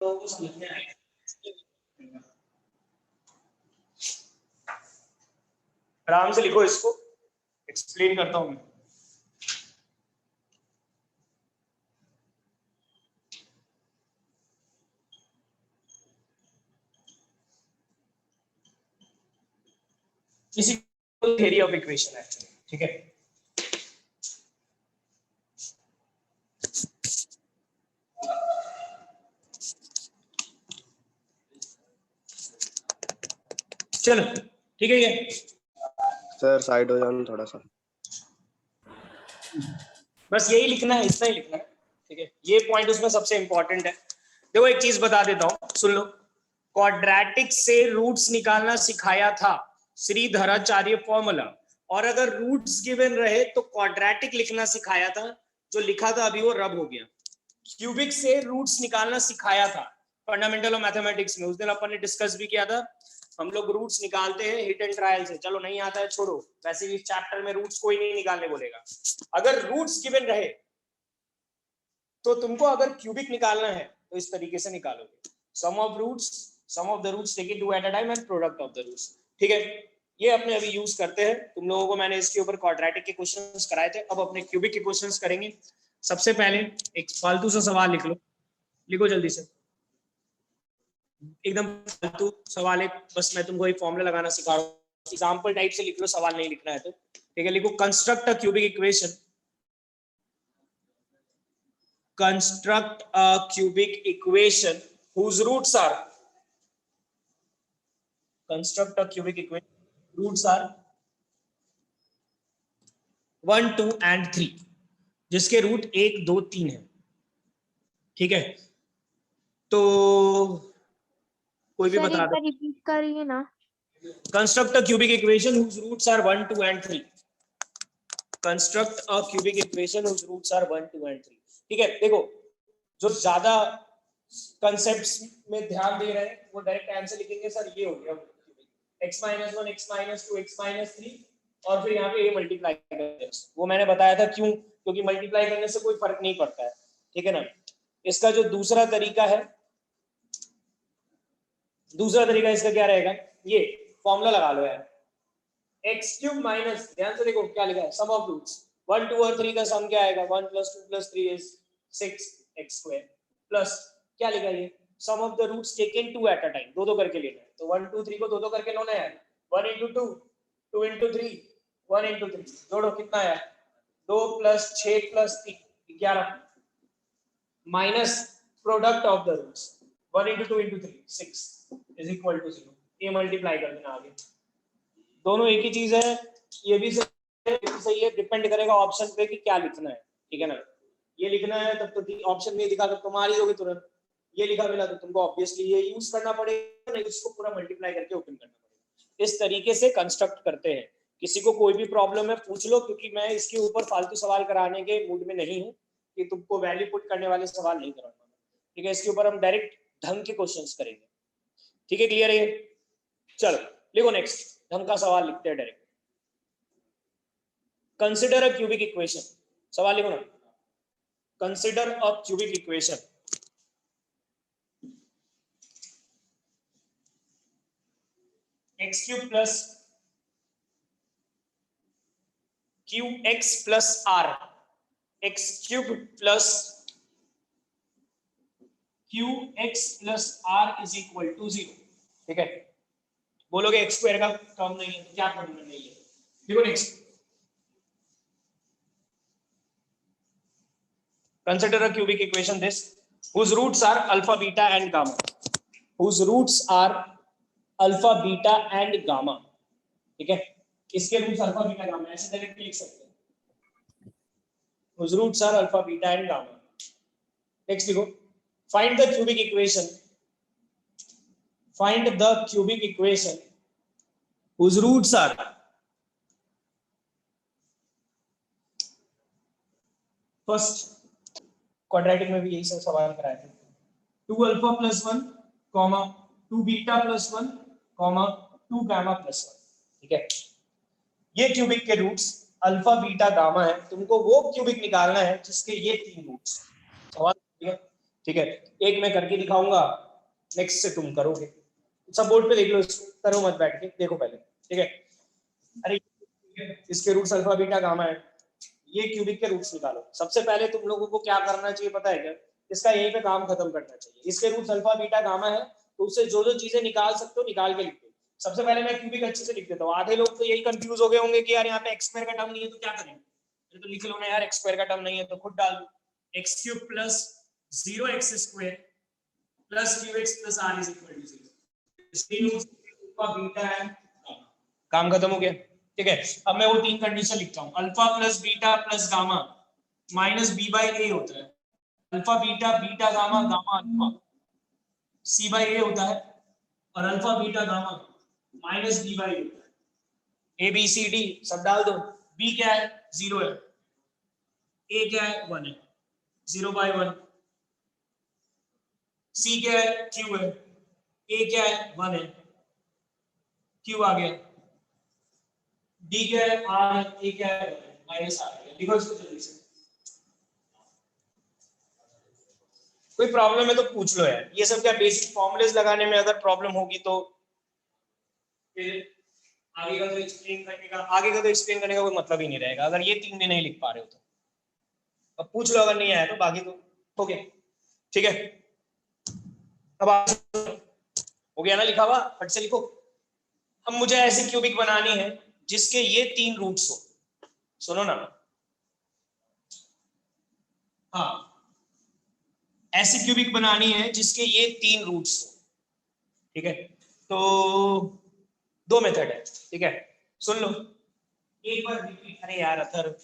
को समझ में आएगा। आराम से लिखो इसको, एक्सप्लेन करता हूं मैं। इसी थ्योरी ऑफ इक्वेशन है, ठीक है। चलो ठीक है। ये सर साइड हो जाओ थोड़ा सा, बस यही लिखना है, इतना ही लिखना है, ठीक है। ये पॉइंट उसमें सबसे इंपॉर्टेंट है। देखो एक चीज बता देता हूं, सुन लो। क्वाड्रेटिक से रूट्स निकालना सिखाया था श्रीधराचार्य फॉर्मूला, और अगर रूट्स गिवन रहे तो क्वाड्रेटिक लिखना सिखाया था। जो लिखा था अभी वो रब हो गया। क्यूबिक से रूट्स निकालना सिखाया था फंडामेंटल ऑफ मैथमेटिक्स में, उस दिन अपन ने डिस्कस भी किया था। हम लोग रूट्स निकालते हैं हिट एंड ट्रायल से, चलो नहीं आता है छोड़ो, वैसे भी चैप्टर में रूट्स कोई नहीं निकालने बोलेगा। अगर रूट्स गिवन रहे तो तुमको अगर क्यूबिक निकालना है तो इस तरीके से निकालोगे, sum of the roots taken two at a time and product of the roots, ठीक है। ये अपने अभी यूज करते हैं। तुम लोगों को मैंने इसके ऊपर क्वाड्रेटिक के क्वेश्चंस कराए थे, अब अपने क्यूबिक के क्वेश्चंस करेंगे। सबसे पहले एक फालतू सा सवाल लिख लो, लिखो जल्दी से, एकदम फालतू सवाल है, बस मैं तुमको एक फॉर्मूला लगाना सिखा रहा हूँ, एग्जांपल टाइप से लिख लो, सवाल नहीं लिखना है तो, ठीक है। लिखो construct a cubic equation, construct a cubic equation whose roots are, construct a cubic equation roots are 1 2 and 3, जिसके रूट 1 2 3 है, ठीक है। तो कोई भी बता दो, रिपीट करिए ना। Construct a cubic equation whose roots are 1 2 and 3, construct a cubic equation whose roots are 1 2 and 3, ठीक है। देखो जो ज्यादा कंसेप्ट्स में ध्यान दे रहे हैं वो डायरेक्ट आंसर लिखेंगे, सर ये हो गया x - 1 x - 2 x - 3 और फिर यहाँ पे ये मल्टीप्लाई करते, वो मैंने बताया था क्यों, क्योंकि मल्टीप्लाई करने से कोई फर्क नहीं पड़ता है, ठीक है ना। इसका जो दूसरा तरीका है, दूसरा तरीका इसका क्या रहेगा, ये फॉर्मूला लगा लो यार, x³ माइनस, ध्यान से देखो क्या लिखा है, सम ऑफ रूट्स 1 2 और 3 का सम क्या आएगा, 1 + 2 + 3 इज 6x² प्लस क्या लिखा है, sum of the roots taken 2 at a time, दो दो करके लेना है, तो 1 2 3 को दो दो करके लेना है, 1 * 2 2 * 3 1 * 3, जोड़ो कितना आया, 2 + 6 + 3 11 minus product of the roots 1 * 2 * 3 6 = 0, ये मल्टीप्लाई कर देना आगे। दोनों एक ही चीज है, ये भी सही है, डिपेंड करेगा ऑप्शन पे कि क्या लिखना है, ठीक है ना। ये लिखना है तब तो ऑप्शन नहीं दिखा तो तुम आ रही होगी तुरंत, ये लिखा मिला तो तुमको ऑब्वियसली ये यूज करना पड़ेगा, नहीं इसको पूरा मल्टीप्लाई करके ओपन करना पड़ेगा। इस तरीके से कंस्ट्रक्ट करते हैं। किसी को कोई भी प्रॉब्लम है पूछ लो, क्योंकि मैं इसके ऊपर फालतू सवाल कराने के मूड में नहीं हूँ, कि तुमको वैल्यू पुट करने वाले सवाल नहीं कराऊंगा, ठीक है। इसके ऊपर हम डायरेक्ट ढंग के क्वेश्चंस करेंगे, ठीक है, क्लियर है। चलो लिखो नेक्स्ट, ढंग का सवाल लिखते हैं direct. Consider a cubic equation, सवाल लिखो ना, consider a cubic equation x³ plus qx plus r, x³ plus qx plus r is equal to 0, ठीक है। बोलोगे x स्क्वायर का टर्म नहीं है तो क्या प्रॉब्लम नहीं है, देखो next, consider a cubic equation this whose roots are alpha beta and gamma, whose roots are alpha beta and gamma, ठीक है। इसके रूट्स अल्फा बीटा गामा ऐसे डायरेक्ट लिख सकते हैं, whose roots are alpha beta and gamma। Next लिखो, find the cubic equation, find the cubic equation whose roots are first quadratic में भी यही सब सवाल कराए थे, 2 alpha plus 1 comma 2 beta plus 1 comma 2 gamma plus 1, ठीक है। ये क्यूबिक के रूट्स अल्फा बीटा गामा है, तुमको वो क्यूबिक निकालना है जिसके ये तीन रूट्स, सवाल ठीक है, एक मैं करके दिखाऊंगा, नेक्स्ट से तुम करोगे। सब बोर्ड पे देख लो, इसको करो मत बैठ के, देखो पहले, ठीक है। अरे इसके रूट्स अल्फा बीटा गामा है, ये क्यूबिक के रूट्स निकालो। सबसे पहले तुम लोगों को क्या करना चाहिए पता है क्या? इसका यहीं पे काम खत्म करना चाहिए। इसके रूट्स अल्फा बीटा गामा है, तो उससे जो जो चीजें निकाल सकते हो निकाल के लिख दो। सबसे पहले मैं क्यूबिक अच्छे से लिख देता हूँ। आधे लोग तो यही कंफ्यूज हो गए होंगे कि यार यहाँ पे एक्स स्क्वायर का टर्म नहीं है तो क्या करें, तो लिख लो ना यार, एक्स स्क्वायर का टर्म नहीं है तो खुद डाल दो, x cube plus 0x square plus qx plus r is equal to 0। इसके रूट्स अल्फा बीटा है, काम खत्म हो गया, ठीक है। अब मैं वो तीन कंडीशन लिखता हूँ, alpha plus beta plus gamma minus B by A होता है, alpha beta beta gamma gamma alpha C by A होता है, और alpha beta gamma minus B by A होता है। ए बी सी डी सब डाल दो। बी क्या है? 0 है। ए क्या है? 1 है, 0 बाई 1। सी क्या है? क्यू है। ए क्या है? 1 है, क्यू आ गया। डी क्या है? आर है। ए क्या है? माइनस आर है। लिखो इसको जल्दी से। कोई प्रॉब्लम है तो पूछ लो यार, ये सब क्या बेसिक फॉर्मूलेस लगाने में अगर प्रॉब्लम होगी तो फिर आगे का तो एक्सप्लेन करने का कोई मतलब ही नहीं रहेगा, अगर ये तीन भी नहीं लिख पा रहे हो तो। अब पूछ लो, अगर नहीं आया तो, बाकी तो हो गया, ठीक है। अब हो गया ना लिखा हुआ, फट से लिखो। अब मुझे ऐसी क्यूबिक बनानी है जिसके ये तीन रूट्स हो। सुनो ना, हाँ, ऐसी क्यूबिक बनानी है जिसके ये तीन रूट्स हो, ठीक है। तो दो मेथड है, ठीक है, सुन लो एक बार रिपीट। अरे यार अथर,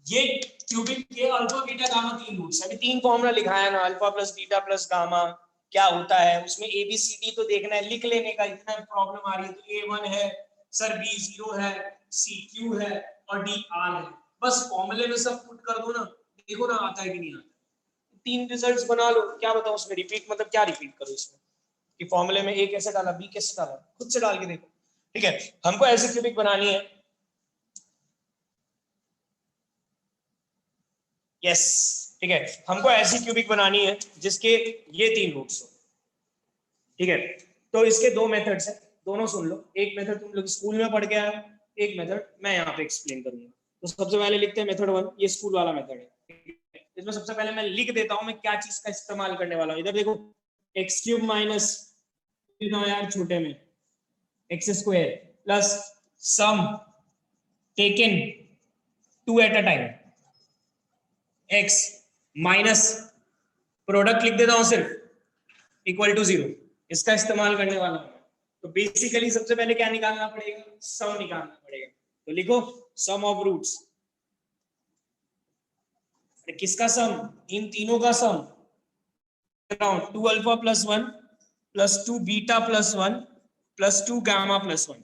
ये क्यूबिक के अल्फा बीटा गामा तीन रूट्स है। अभी तीन फॉर्मूला लिखाया ना, alpha plus beta plus gamma क्या होता है, उसमें ए बी सी डी तो देखना है, लिख लेने का। इतना प्रॉब्लम आ रही है तो ए 1 है सर, बी 0 है, सी क्यू है और डी आर है। बस फॉर्मूले में सब पुट कर दो ना, देखो ना आता है कि नहीं आता। तीन रिजल्ट्स बना लो, क्या बताऊं उसमें रिपीट, मतलब क्या रिपीट करो इसमें कि फॉर्मूले में ए कैसे डाला, बी कैसे डाला, खुद से डाल के देखो, ठीक है। हमको ऐसी क्यूबिक बनानी है, यस, ठीक है, हमको ऐसी क्यूबिक बनानी है जिसके ये तीन रूट्स हो, ठीक है। तो इसके दो मेथड्स हैं, दोनों सुन लो। एक मेथड तुम लोग स्कूल में पढ़ के आए, एक मेथड मैं यहाँ पे एक्सप्लेन करूंगा। तो सबसे पहले लिखते हैं मेथड 1, ये स्कूल वाला मेथड है। इसमें सबसे पहले मैं लिख देता हूं मैं क्या चीज का इस्तेमाल करने वाला हूं। इधर देखो, एक्स क्यूब माइनस यार छोटे में x square plus sum taken two at a time x minus product लिख देता हूं सिर्फ इक्वल टू 0, इसका इस्तेमाल करने वाला हूं। तो बेसिकली सबसे पहले क्या निकालना पड़ेगा? सम निकालना पड़ेगा। तो लिखो सम ऑफ रूट्स। किसका सम? इन तीनों का सम। 2 alpha plus 1 plus 2 beta plus 1 plus 2 gamma plus 1।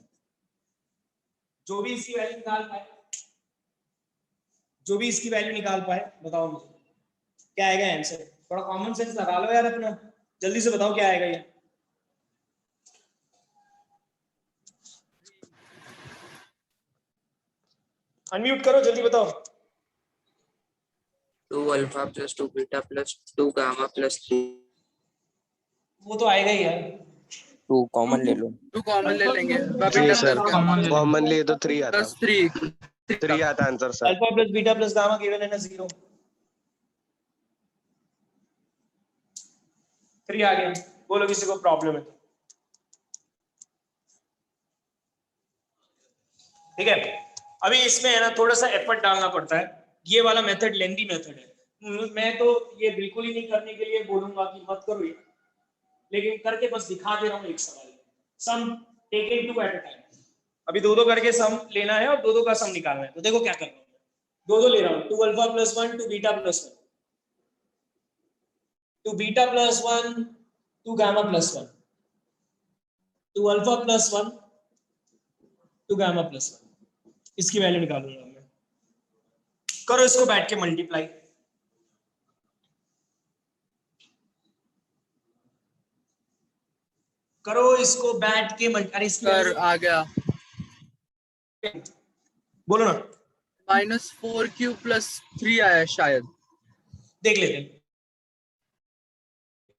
जो भी इसकी वैल्यू निकाल पाए, जो भी इसकी वैल्यू निकाल पाए, बताओ मुझे क्या आएगा आंसर। थोड़ा कॉमन सेंस लगा लो यार अपना, जल्दी से बताओ क्या आएगा ये। अनम्यूट करो, जल्दी बताओ। 2 alpha plus 2 beta plus 2 gamma plus 3। वो तो आएगा ही यार। 2 कॉमन ले लो। 2 कॉमन ले लेंगे। जी सर, कॉमन कॉमनली तो 3 आता, प्लस 3 3 आता answer sir. Alpha plus beta plus gamma given है ना 0, 3 आ गया। बोलो किसी को प्रॉब्लम है तो, ठीक है। अभी इसमें है ना थोड़ा सा एफर्ट डालना पड़ता है, ये वाला मेथड लेंदी मेथड है। मैं तो ये बिल्कुल ही नहीं करने के लिए बोलूंगा कि मत करो ये, लेकिन करके बस दिखा दे रहा हूँ एक सवाल। Sum taken two at a time, अभी दो दो करके सम लेना है और दो दो का सम निकालना है। तो देखो क्या कर रहा हूँ, दो दो ले रहा हूँ। 2 alpha plus 1 2 beta plus 1, 2 beta plus 1 2 gamma plus 1, 2 alpha plus 1 2 gamma plus 1। इसकी वैल्यू निकालूंगा मैं। करो इसको बैठ के मल्टीप्लाई। करो इसको बैठ के अरे इसकी सर आ गया। बोलो ना, -4 क्यूब प्लस 3 आया शायद। देख लेते हैं।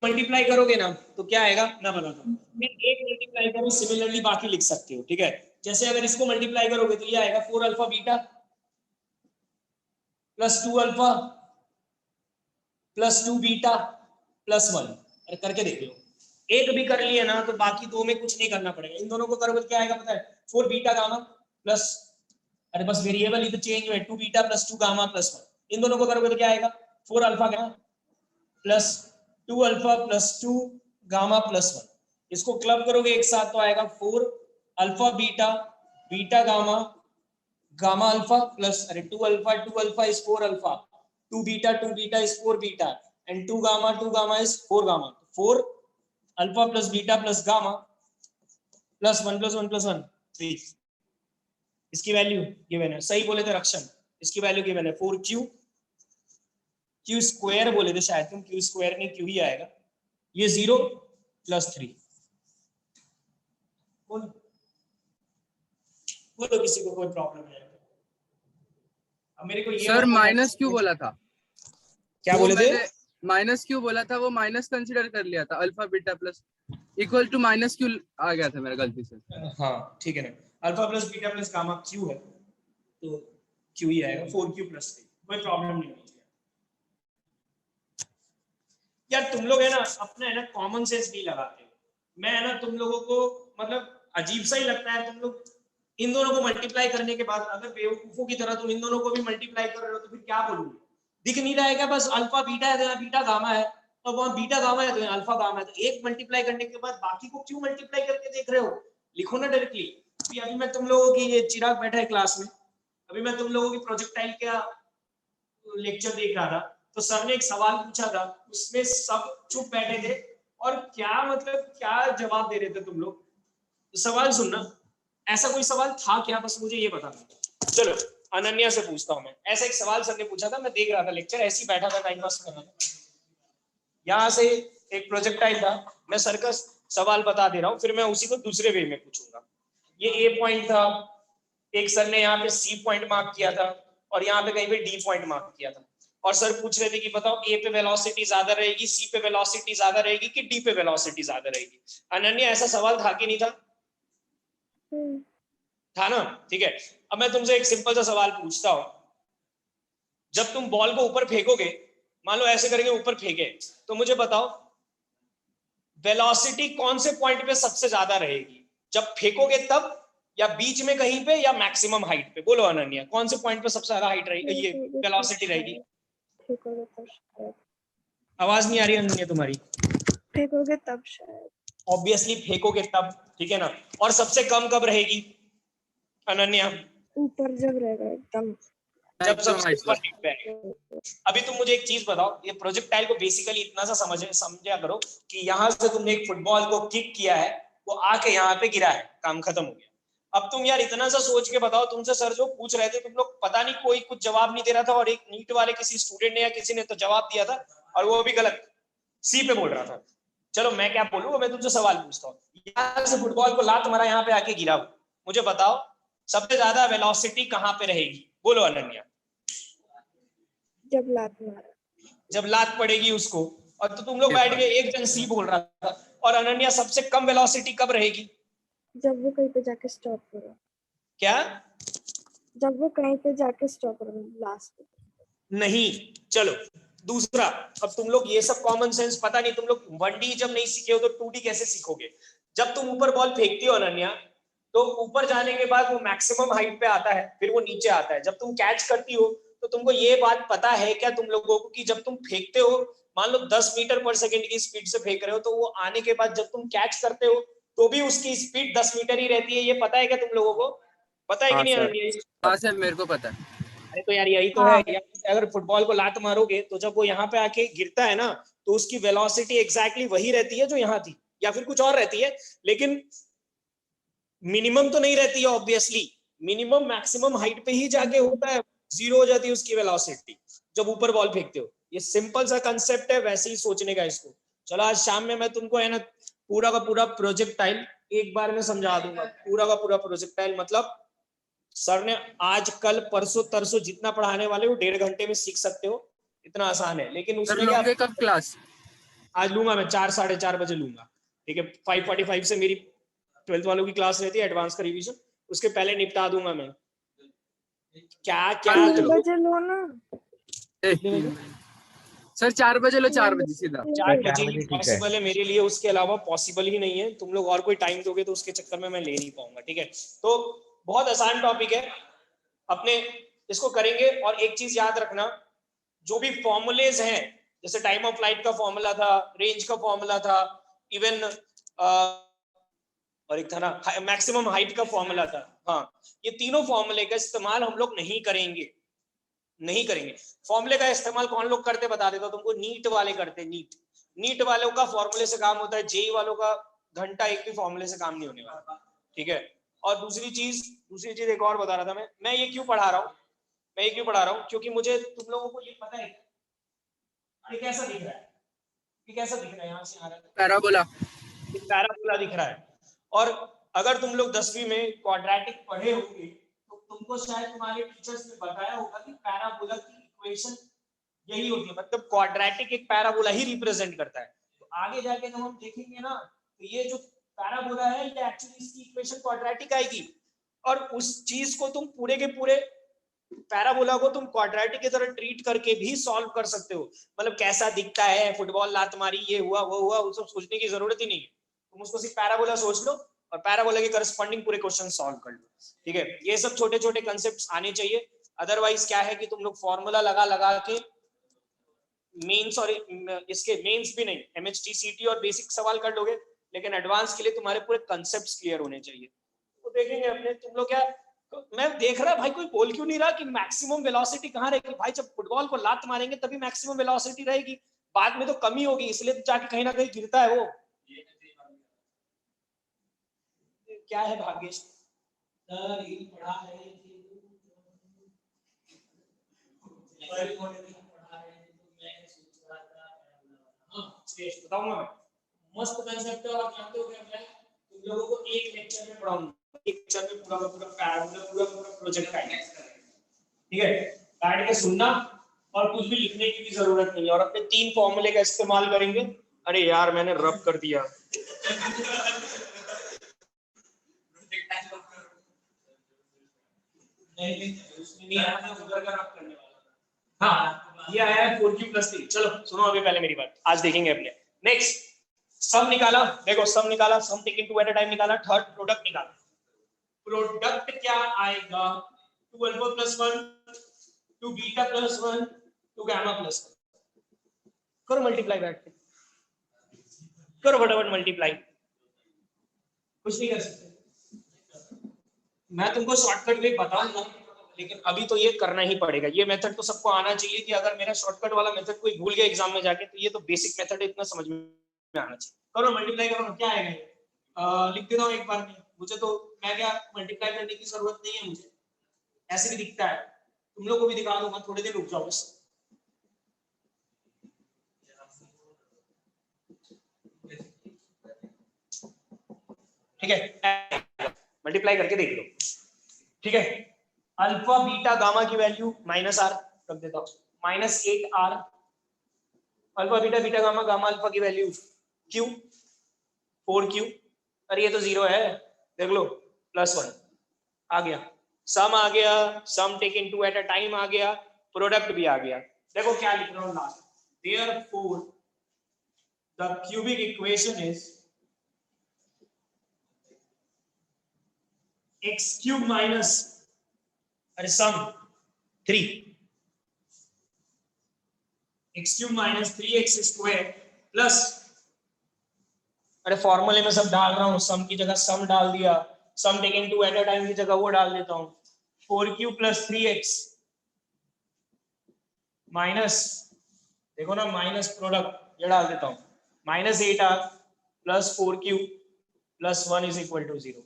मल्टीप्लाई करोगे ना तो क्या आएगा मैं बताता हूँ। मैं एक मल्टीप्लाई करूँ, सिमिलरली बाकी लिख सकते हो, ठीक है। जैसे अगर इसको मल्टीप्लाई करोगे तो ये आएगा 4 alpha beta plus 2 alpha plus 2 beta plus 1। अरे करके देख लो, एक भी कर लिया ना तो बाकी दो में कुछ नहीं करना पड़ेगा। इन दोनों को करोगे तो क्या आएगा पता है, 4 बीटा गामा प्लस, अरे बस वेरिएबल इधर चेंज हुआ है, 2 बीटा प्लस 2 गामा प्लस 1। इन दोनों को करोगे तो क्या आएगा 4 alpha gamma plus 2 alpha plus 2 gamma plus 1। इसको क्लब करोगे एक साथ तो आएगा 4 alpha beta beta gamma gamma alpha plus, अरे 2 alpha is 4 alpha, 2 beta is 4 beta and 2 gamma is 4 gamma। 4 alpha plus beta plus gamma plus 1 plus 1 plus 1 3। इसकी value given है, सही बोले थे रक्षण, इसकी वैल्यू गिवन है 4q q स्क्वायर बोले थे शायद तुम, q स्क्वायर नहीं q ही आएगा, ये 0 प्लस 3। बोलो किसी को कोई प्रॉब्लम है? अब मेरे को ये सर माइनस क्यों बोला था? क्या बोले थे? माइनस क्यों बोला था? वो माइनस कंसीडर कर लिया था, alpha beta plus equal to minus Q आ गया था मेरा गलती से। हाँ ठीक है ना, alpha plus beta plus gamma Q है तो क्यू ही आएगा, 4q प्लस 3, कोई प्रॉब्लम नहीं होती यार। तुम लोग है ना अपना है ना कॉमन सेंस नहीं लगाते। मैं है ना तुम लोगों को मतलब अजीब सा ही लगता है, तुम लोग इन दोनों को मल्टीप्लाई करने के बाद अगर बेवकूफों की तरह तुम इन दोनों को भी मल्टीप्लाई कर रहे हो तो फिर क्या बोलूंगे? दिख नहीं रहा है क्या? बस अल्फा बीटा है तो यहाँ बीटा गामा है, और वहाँ बीटा गामा है तो यहाँ अल्फा गामा है, तो एक मल्टीप्लाई करने के बाद बाकी को क्यों मल्टीप्लाई करके देख रहे हो? लिखो ना डायरेक्टली। अभी मैं तुम लोगों की, ये चिराग बैठा है क्लास में, अभी मैं तुम लोगों की प्रोजेक्टाइल का लेक्चर देख रहा था, तो सर ने एक सवाल पूछा था, उसमें सब चुप बैठे थे और क्या मतलब क्या जवाब दे रहे थे तुम लोग? तो सवाल सुनना, ऐसा कोई सवाल था क्या, बस मुझे ये बताना। चलो अनन्या से पूछता हूं मैं, ऐसा एक सवाल सर ने पूछा था, मैं देख रहा था लेक्चर, ऐसे ही बैठा था टाइम पास कर रहा था, यहाँ से एक प्रोजेक्टाइल था, मैं सर का सवाल बता दे रहा हूँ, फिर मैं उसी को दूसरे वे में पूछूंगा। ये ए पॉइंट था, एक सर ने यहाँ पे सी पॉइंट मार्क किया था और यहाँ पे कहीं पे डी पॉइंट मार्क किया था, और सर पूछ रहे थे कि बताओ ए पे वेलोसिटी ज्यादा रहेगी, सी पे वेलोसिटी ज्यादा रहेगी कि डी पे वेलोसिटी ज्यादा रहेगी? अनन्या ऐसा सवाल था कि नहीं था? था ना? ठीक है, अब मैं तुमसे एक सिंपल सा सवाल पूछता हूं, जब तुम बॉल को ऊपर फेंकोगे, मान लो ऐसे करके ऊपर फेंके, तो मुझे बताओ वेलोसिटी कौन से पॉइंट पे सबसे ज्यादा रहेगी? जब फेंकोगे तब, या बीच में कहीं पे, या मैक्सिमम हाइट पे? बोलो अनन्या, कौन से पॉइंट पे सबसे ज्यादा हाइट रहेगी, ये वेलोसिटी रहेगी? आवाज नहीं आ रही अनन्या तुम्हारी। फेंकोगे तब शायद। ऑब्वियसली फेंकोगे तब, ठीक है ना। और सबसे कम कब रहेगी अनन्या? ऊपर जब रहेगा एकदम, जब सबसे ऊपर पे आएगा। अभी तुम मुझे एक चीज बताओ, ये प्रोजेक्टाइल को बेसिकली इतना सा समझा करो कि यहाँ से तुमने एक फुटबॉल को किक किया है, वो आके यहाँ पे गिरा है, काम खत्म हो गया। अब तुम यार इतना सा सोच के बताओ, तुमसे सर जो पूछ रहे थे, तुम लोग पता नहीं कोई कुछ जवाब नहीं दे रहा था, और एक नीट वाले किसी स्टूडेंट ने या किसी ने तो जवाब दिया था, और वो भी गलत, सी पे बोल रहा था। चलो मैं क्या बोलूँ, मैं तुमसे सवाल पूछता हूँ, यहाँ से फुटबॉल को लात मारा, यहाँ पे आके गिरा, मुझे बताओ सबसे ज्यादा वेलोसिटी कहाँ पे रहेगी? बोलो अनन्या। जब लात मारा, जब लात पड़ेगी उसको। और तो तुम लोग बैठ गए, एक जन सी बोल रहा था, और अनन्या सबसे कम वेलोसिटी कब रहेगी? जब वो कहीं पे जाके स्टॉप करो। क्या? जब वो कहीं पे जाके स्टॉप करो लास्ट नहीं। चलो दूसरा, अब तुम लोग ये सब कॉमन सेंस पता नहीं, तुम लोग 1D जब नहीं सीखे हो तो 2D कैसे सीखोगे? जब तुम ऊपर बॉल फेंकती हो अनन्या, तो ऊपर जाने के बाद वो मैक्सिमम हाइट पे आता है, फिर वो नीचे आता है। जब तुम कैच करती हो तो तुमको ये बात पता है क्या तुम लोगों को कि जब तुम फेंकते हो, मान लो 10 मीटर पर सेकंड की स्पीड से फेंक रहे हो, तो वो आने के बाद जब तुम कैच करते हो तो भी उसकी स्पीड 10 मीटर ही रहती है? ये पता है क्या तुम लोगों को? पता है कि नहीं अनन्या? हाँ सर, मेरे को पता है। अरे तो यार यही तो है यार, अगर फुटबॉल को लात मारोगे तो जब वो यहाँ पे आके गिरता है ना, तो उसकी वेलोसिटी एग्जैक्टली वही रहती है जो यहाँ थी, या फिर कुछ और रहती है, लेकिन मिनिमम तो नहीं रहती है ऑब्वियसली। मिनिमम मैक्सिमम हाइट पे ही जाके होता है, जीरो हो जाती है उसकी वेलोसिटी जब ऊपर बॉल फेंकते हो। ये सिंपल सा कंसेप्ट है, वैसे ही सोचने का इसको। चलो आज शाम में मैं तुमको है ना पूरा का पूरा प्रोजेक्टाइल एक बार में समझा दूंगा, पूरा का पूरा प्रोजेक्टाइल। मतलब सर ने आज कल परसों तरसों जितना पढ़ाने वाले हो 1.5 घंटे में सीख सकते हो, इतना आसान है। लेकिन उसमें क्या, कब क्लास? आज लूंगा मैं 4 साढ़े 4 बजे लूंगा, ठीक है। 5:45 से मेरी 12th वालों की क्लास रहती है, एडवांस का रिवीजन, उसके पहले निपटा दूंगा मैं। क्या क्या 3 बजे लो ना। सर 4 बजे लो, 4 बजे सीधा। 4 बजे ही पॉसिबल है मेरे लिए, उसके अलावा पॉसिबल ही नहीं है। तुम लोग और कोई टाइम दोगे तो उसके चक्कर में मैं ले नहीं पाऊंगा, ठीक है। तो बहुत आसान टॉपिक है, अपने इसको करेंगे। और एक चीज याद रखना, जो भी फॉर्मूलेज हैं, जैसे टाइम ऑफ फ्लाइट का फॉर्मूला था, रेंज का फॉर्मूला था, इवन और एक था ना मैक्सिमम हाइट का फॉर्मूला था, हाँ, ये तीनों फॉर्मूले का इस्तेमाल हम लोग नहीं करेंगे, नहीं करेंगे। फॉर्मूले का इस्तेमाल कौन लोग करते बता देता हूं तुमको, नीट वाले करते। नीट वालों का फॉर्मूले से काम होता है, जेई वालों का घंटा एक भी फॉर्मूले से काम नहीं होने वाला, ठीक है। और दूसरी चीज एक और बता रहा था मैं ये क्यों पढ़ा रहा हूँ, मैं ये क्यों पढ़ा रहा हूँ, क्योंकि मुझे तुम लोगों को ये पता है ये कैसा दिख रहा है, ये कैसा दिख रहा है, यहाँ से आ रहा है पैराबोला। पैराबोला दिख रहा है। और अगर तुम लोग 10वीं में क्वाड्रेटिक पढ़े होंगे तो तुमको शायद तुम्हारे टीचर्स ने बताया होगा कि पैराबोला की इक्वेशन यही होती है, मतलब क्वाड्रेटिक एक पैराबोला ही रिप्रेजेंट करता है। तो आगे जाके जब हम देखेंगे ना, तो ये जो पैराबोला है ये एक्चुअली इसकी इक्वेशन क्वाड्रेटिक आएगी, और उस चीज को तुम पूरे के पूरे पैराबोला को तुम क्वाड्रेटिक की तरह ट्रीट करके भी सॉल्व कर सकते हो। मतलब कैसा दिखता है, फुटबॉल लात मारी, ये हुआ वो हुआ, वो सब सोचने की जरूरत ही नहीं है। तुम उसको सिर्फ पैराबोला सोच लो और पैराबोला के करस्पॉन्डिंग पूरे क्वेश्चन सॉल्व कर लो, ठीक है। ये सब छोटे छोटे कंसेप्ट्स आने चाहिए। अदरवाइज क्या है कि तुम लोग फॉर्मूला लगा लगा के मेंस, और इसके मेंस भी नहीं, एमएचटी सीटी और बेसिक सवाल कर लोगे, लेकिन एडवांस के लिए तुम्हारे पूरे कंसेप्ट्स क्लियर होने चाहिए। तो देखेंगे अपने तुम लोग क्या, तो मैं देख रहा भाई कोई बोल क्यों नहीं रहा कि मैक्सिमम वेलोसिटी कहाँ रहेगी। भाई जब फुटबॉल को लात मारेंगे तभी मैक्सिमम वेलोसिटी रहेगी, बाद में तो कमी होगी, इसलिए तो जाके कहीं ना कहीं गिरता है वो। क्या है भाग्येश सर, ये पढ़ा है बताऊंगा मैं, मस्त कंसेप्ट है। और जानते हो क्या, मैं तुम लोगों को एक लेक्चर में पढ़ाऊंगा, एक लेक्चर में पूरा पूरा पैराबोला पूरा प्रोजेक्ट आएगा, ठीक है। बैठ के सुनना और कुछ भी लिखने की भी जरूरत नहीं है, और अपने 3 फॉर्मूले का इस्तेमाल करेंगे। अरे यार मैंने रब कर दिया नहीं, उसमें नहीं आया, मैं उधर का रब करने वाला। हाँ ये आया है 4q+3। चलो सुनो अभी पहले मेरी बात, आज देखेंगे अपने। नेक्स्ट सम निकाला, देखो सम निकाला, sum taken two at a time निकाला, थर्ड प्रोडक्ट निकाला। प्रोडक्ट क्या आएगा, 2 alpha plus 1, 2 beta plus 1, 2 gamma plus 1। करो मल्टीप्लाई, बैठ के करो फटाफट मल्टीप्लाई, कुछ नहीं कर सकते। मैं तुमको शॉर्टकट वे बताऊंगा, लेकिन अभी तो ये करना ही पड़ेगा। ये मेथड तो सबको आना चाहिए, कि अगर मेरा शॉर्टकट वाला मेथड कोई भूल गया एग्जाम में जाके, तो ये तो बेसिक मेथड है, इतना समझ में आना चाहिए। करो मल्टीप्लाई करो, क्या आएगा लिख देता हूँ एक बार में। मुझे तो, मैं क्या मल्टीप्लाई करने की जरूरत नहीं है, मुझे ऐसे भी दिखता है, तुम लोग को भी दिखा दूंगा, थोड़ी देर रुक जाओ बस। ठीक है, मल्टीप्लाई करके देख लो, ठीक है। अल्फा बीटा गामा की वैल्यू -r रख देता हूं, -8r। Alpha beta beta gamma, gamma alpha की वैल्यू q 4q। अरे ये तो 0 है, देख लो, +1 आ गया, सम आ गया, sum taken two at a time आ गया, प्रोडक्ट भी आ गया। देखो क्या लिख रहा हूं last, therefore the cubic equation is x³ minus, अरे सम 3, x³ माइनस 3x² प्लस, अरे फॉर्मूले में सब डाल रहा हूं, सम की जगह सम डाल दिया, sum taken two at a time की जगह वो डाल देता हूं, 4q प्लस 3x माइनस, देखो ना माइनस प्रोडक्ट ये डाल देता हूं, -8r plus 4q plus 1 is equal to 0।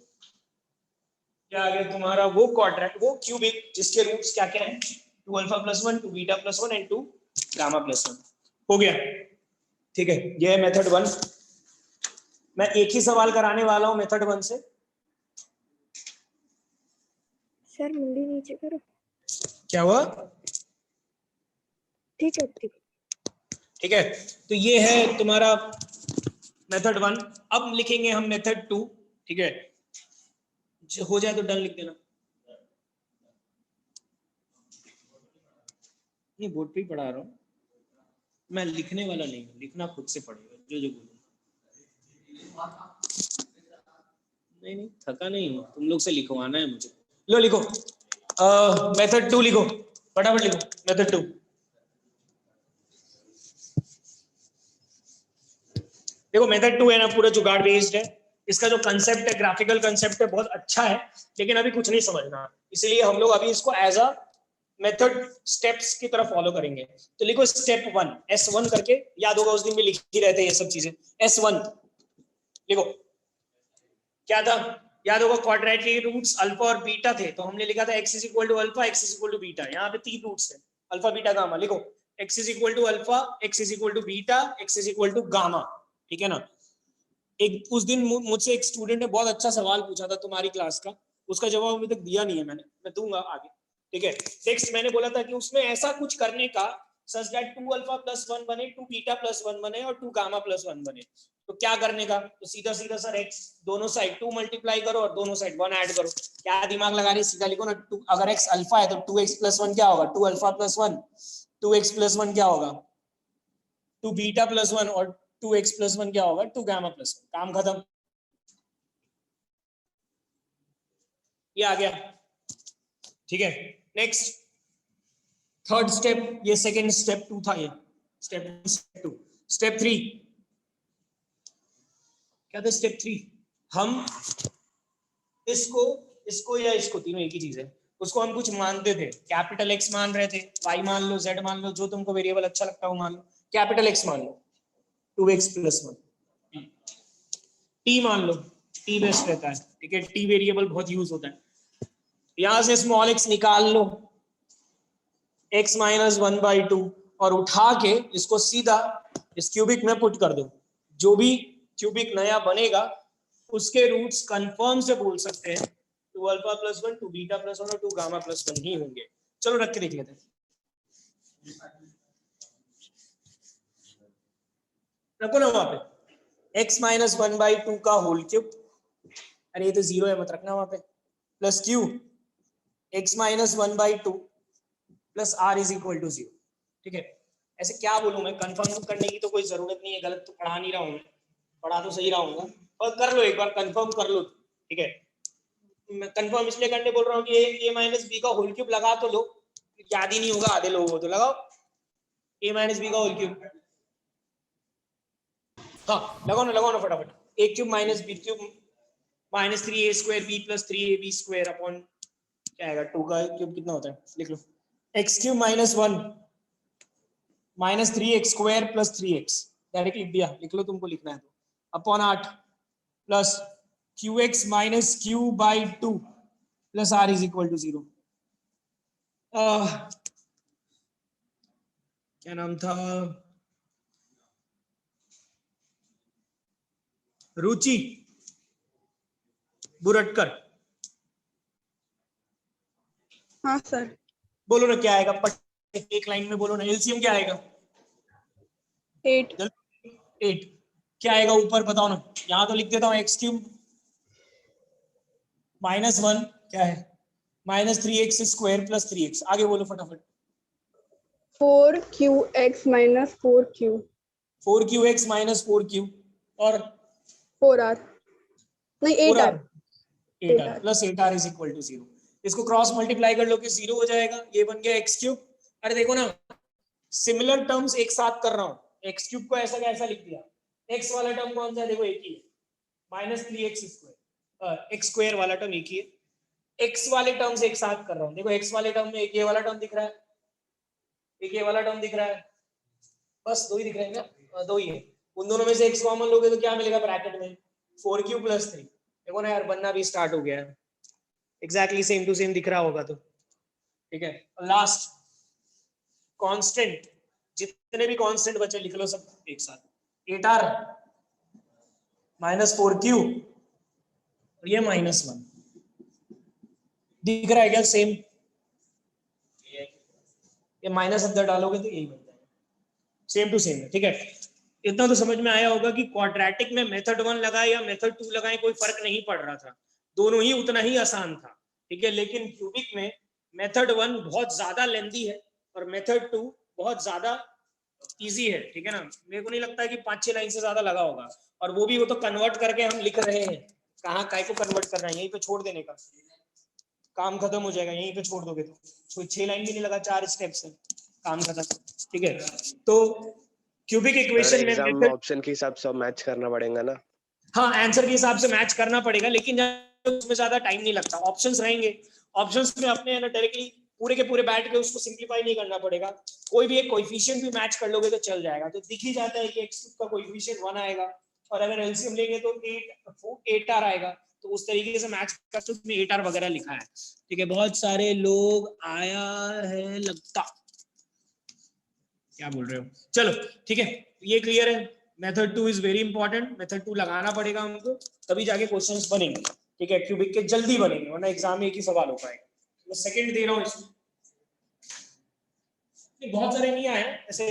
क्या आ गया तुम्हारा वो क्वाड्रेंट, वो क्यूबिक जिसके रूट्स क्या क्या है, 2 alpha plus 1, 2 beta plus 1 and 2 gamma plus 1। हो गया, ठीक है। ये है मेथड 1। मैं एक ही सवाल कराने वाला हूं मेथड 1 से। सर मुंडी नीचे करो। क्या हुआ? ठीक है, ठीक। ठीक है, तो ये है तुम्हारा मेथड 1। अब लिखेंगे हम मेथड 2। ठीक है, हो जाए तो डन लिख देना। नहीं, बोर्ड पे ही पढ़ा रहा हूँ मैं, लिखने वाला नहीं हूँ, लिखना खुद से पड़ेगा जो जो बोलूँ। नहीं थका नहीं हूँ, तुम लोग से लिखवाना है मुझे। लो लिखो, मेथड 2 लिखो, फटाफट लिखो मेथड 2। देखो मेथड 2 है ना, पूरा जुगाड़ बेस्ड है। इसका जो कंसेप्ट है, ग्राफिकल कंसेप्ट है, बहुत अच्छा है, लेकिन अभी कुछ नहीं समझना, इसलिए हम लोग अभी इसको एज अ मेथड स्टेप्स की तरफ फॉलो करेंगे। तो लिखो स्टेप 1, S1 करके, याद होगा उस दिन भी लिख ही रहते हैं ये सब चीजें। S1 लिखो, क्या था याद होगा, क्वाड्रेटिक रूट्स अल्फा और बीटा थे, तो हमने लिखा था x is equal to alpha, x is equal to beta. यहाँ पे 3 रूट्स थे, अल्फा बीटा गामा। लिखो x is equal to alpha, x is equal to beta, x is equal to gamma. ठीक है ना। एक उस दिन मुझसे एक स्टूडेंट ने बहुत अच्छा सवाल पूछा था तुम्हारी क्लास का, उसका जवाब अभी तक दिया नहीं है मैंने, मैं दूंगा आगे। ठीक है, नेक्स्ट मैंने बोला था कि उसमें ऐसा कुछ करने का सच दैट 2 अल्फा प्लस 1 बने, 2 बीटा प्लस 1 बने और 2 गामा प्लस 1 बने। तो क्या करने का, तो सीधा सीधा सर x दोनों साइड 2 मल्टीप्लाई करो और दोनों साइड 1 ऐड करो। क्या दिमाग लगा रहे, सीधा लिखो ना। अगर x अल्फा है तो 2x प्लस 1 क्या होगा, 2 अल्फा प्लस 1। 2x प्लस 1 क्या होगा, 2 बीटा प्लस 1 और 2x प्लस 1 क्या होगा, 2 गामा प्लस 1। काम खत्म, ये आ गया। ठीक है, नेक्स्ट थर्ड स्टेप, ये सेकेंड स्टेप 2 था, ये स्टेप 2। स्टेप 3 क्या था, स्टेप 3 हम इसको या इसको, तीनों एक ही चीज है, उसको हम कुछ मानते थे, कैपिटल X मान रहे थे, Y मान लो, Z मान लो, जो तुमको वेरिएबल अच्छा लगता है वो मान लो। कैपिटल X मान लो 2x प्लस 1, T मान लो, T बेस्ट रहता है। ठीक है, T वेरिएबल बहुत यूज होता है। यहां से स्मॉल x निकाल लो, x माइनस 1/2, और उठा के इसको सीधा इस क्यूबिक में पुट कर दो। जो भी क्यूबिक नया बनेगा उसके रूट्स कंफर्म से बोल सकते हैं 2 अल्फा प्लस 1, 2 बीटा प्लस 1 और 2 गामा प्लस 1 ही होंगे। चलो रख के देख लेते हैं। रखो ना वहां पे x माइनस 1/2 का होल क्यूब, अरे ये तो 0 है, मत रखना वहां पे, plus q x minus 1/2 plus r is equal to 0। ठीक है, ऐसे क्या बोलूं मैं, कंफर्म करने की तो कोई जरूरत नहीं है, गलत तो पढ़ा नहीं रहा हूं मैं, पढ़ा तो सही रहा हूँ, और कर लो एक बार, कंफर्म कर लो। ठीक है, मैं कंफर्म इसलिए करने बोल रहा हूँ कि a माइनस बी का होल क्यूब लगा तो लो, याद ही नहीं होगा आधे लोगों को, तो लगाओ a माइनस बी का होल क्यूब। हाँ लगाओ ना फटाफट। a cube minus B cube minus 3a square b plus 3ab square upon क्या आएगा, 2 का क्यूब कितना होता है, लिख लो। x cube minus 1 minus 3x square plus 3x, direct लिख दिया, लिख लो तुमको लिखना है तो, upon 8 plus qx minus q by 2 plus r is equal to 0। क्या नाम था, रुचि बुरटकर। हाँ सर। बोलो ना क्या आएगा, एक लाइन में बोलो ना, एलसीएम क्या आएगा, 8। 8 क्या आएगा ऊपर बताओ ना, यहां तो लिख देता हूँ एक्स क्यूब माइनस 1 क्या है, minus 3x square plus 3x। आगे बोलो फटाफट। 4qx minus 4q 4qx minus 4q और 4r नहीं 8r 8r plus 8r is equal to 0। इसको क्रॉस मल्टीप्लाई कर लो कि 0 हो जाएगा, ये बन गया x क्यूब। अरे देखो ना, सिमिलर टर्म्स एक साथ कर रहा हूँ, x क्यूब को ऐसा कैसा लिख दिया, x वाला टर्म कौन सा है, देखो एक ही है, minus 3x square, x square वाला टर्म एक ही है, x वाले टर्म्स एक साथ कर रहा हूँ। देखो x वाले टर्म में एक ये वाला टर्म दिख रहा है, एक ये वाला टर्म दिख रहा है, बस दो ही दिख रहे हैं क्या, दो ही है। उन दोनों में से x कॉमन लोगे तो क्या मिलेगा ब्रैकेट में, 4q प्लस 3। देखो ना यार, बनना भी स्टार्ट हो गया है, एग्जैक्टली सेम टू सेम दिख रहा होगा तो। ठीक है, लास्ट कांस्टेंट, जितने भी कांस्टेंट बचे लिख लो सब एक साथ, 8r माइनस 4q और ये माइनस 1 दिख रहा है क्या सेम, ये माइनस अंदर डालोगे तो यही बन जाएगा। सेम टू सेम है, ठीक है। इतना तो समझ में आया होगा कि क्वाड्रेटिक में मेथड 1 लगाए या मेथड 2 लगाए कोई फर्क नहीं पड़ रहा था, दोनों ही उतना ही आसान था, ठीक है। लेकिन क्यूबिक में मेथड 1 बहुत ज्यादा लेंथी है और मेथड 2 बहुत ज्यादा इजी है, ठीक है ना। मेरे को नहीं लगता है कि 5-6 लाइन से ज्यादा लगा होगा, और वो भी वो तो कन्वर्ट करके हम लिख रहे हैं। कहाँ काय को कन्वर्ट करना है, यहीं पे छोड़ देने का, काम खत्म हो जाएगा, यहीं पे छोड़ दोगे तो 6 लाइन भी नहीं लगा, 4 स्टेप से काम खत्म, ठीक है। तो क्यूबिक इक्वेशन में एग्जाम में मेथड, ऑप्शन के हिसाब से मैच करना पड़ेगा ना। हाँ आंसर के हिसाब से मैच करना पड़ेगा, लेकिन उसमें ज्यादा टाइम नहीं लगता। ऑप्शंस रहेंगे, ऑप्शंस में अपने डायरेक्टली पूरे के पूरे बैठ के उसको सिंपलीफाई नहीं करना पड़ेगा, कोई भी एक कोएफिशिएंट भी मैच कर लोगे तो चल जाएगा। तो दिख ही जाता है कि x का कोएफिशिएंट 1 आएगा, और अगर एलसीएम लेंगे तो 8r आएगा, तो उस तरीके से मैच करते उसमें 8r वगैरह लिखा है, ठीक है। बहुत सारे लोग आया है लगता, क्या बोल रहे हो, चलो ठीक है, ये क्लियर है। Method 2 is very important, method 2 लगाना पड़ेगा हमको, तभी जाके क्वेश्चंस बनेंगे, ठीक है। क्यूबिक के जल्दी बनेंगे, वरना एग्जाम में एक ही सवाल हो पाएगा। मैं सेकंड दे रहा हूँ इसमें, बहुत सारे नहीं आए, ऐसे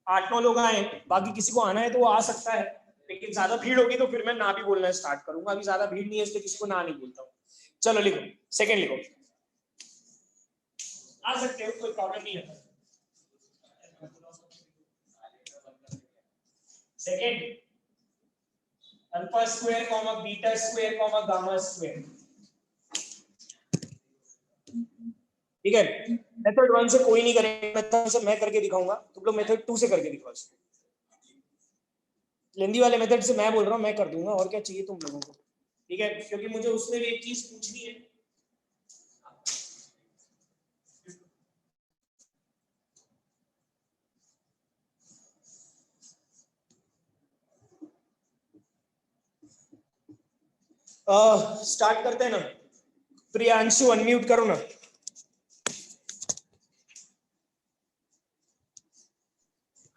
8-9 लोग आए, बाकी किसी को आना है तो वो आ सकता है, लेकिन ज्यादा भीड़ होगी तो फिर मैं ना भी बोलना स्टार्ट करूंगा। अभी ज्यादा भीड़ नहीं है इसलिए किसी को ना नहीं बोलता हूँ। चलो लिखो, सेकंड लिखो, आ सकते हो, कोई प्रॉब्लम नहीं है। Second, alpha square comma beta square comma gamma square, ठीक है। मेथड 1 से कोई नहीं करेगा, मेथड से मैं करके दिखाऊंगा, तुम लोग मेथड 2 से करके दिखाओ। लेंदी वाले मेथड से मैं बोल रहा हूँ, मैं कर दूंगा, और क्या चाहिए तुम लोगों को, ठीक है। क्योंकि मुझे उसमें भी एक चीज पूछनी है, स्टार्ट करते हैं ना। प्रियांशु अनम्यूट करो ना।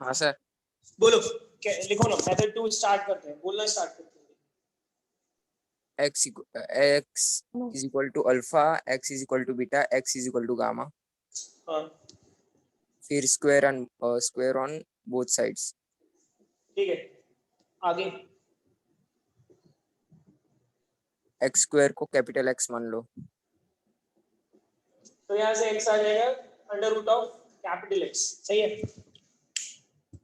हाँ सर। बोलो, लिखो ना, मेथड 2 स्टार्ट करते हैं, बोलना स्टार्ट करते हैं। x is equal to alpha, x is equal to beta, x is equal to gamma, हाँ फिर स्क्वायर ऑन बोथ साइड्स। ठीक है, आगे। x स्क्वायर को कैपिटल X मान लो। तो यहाँ से x आ जाएगा under root of capital X, सही है,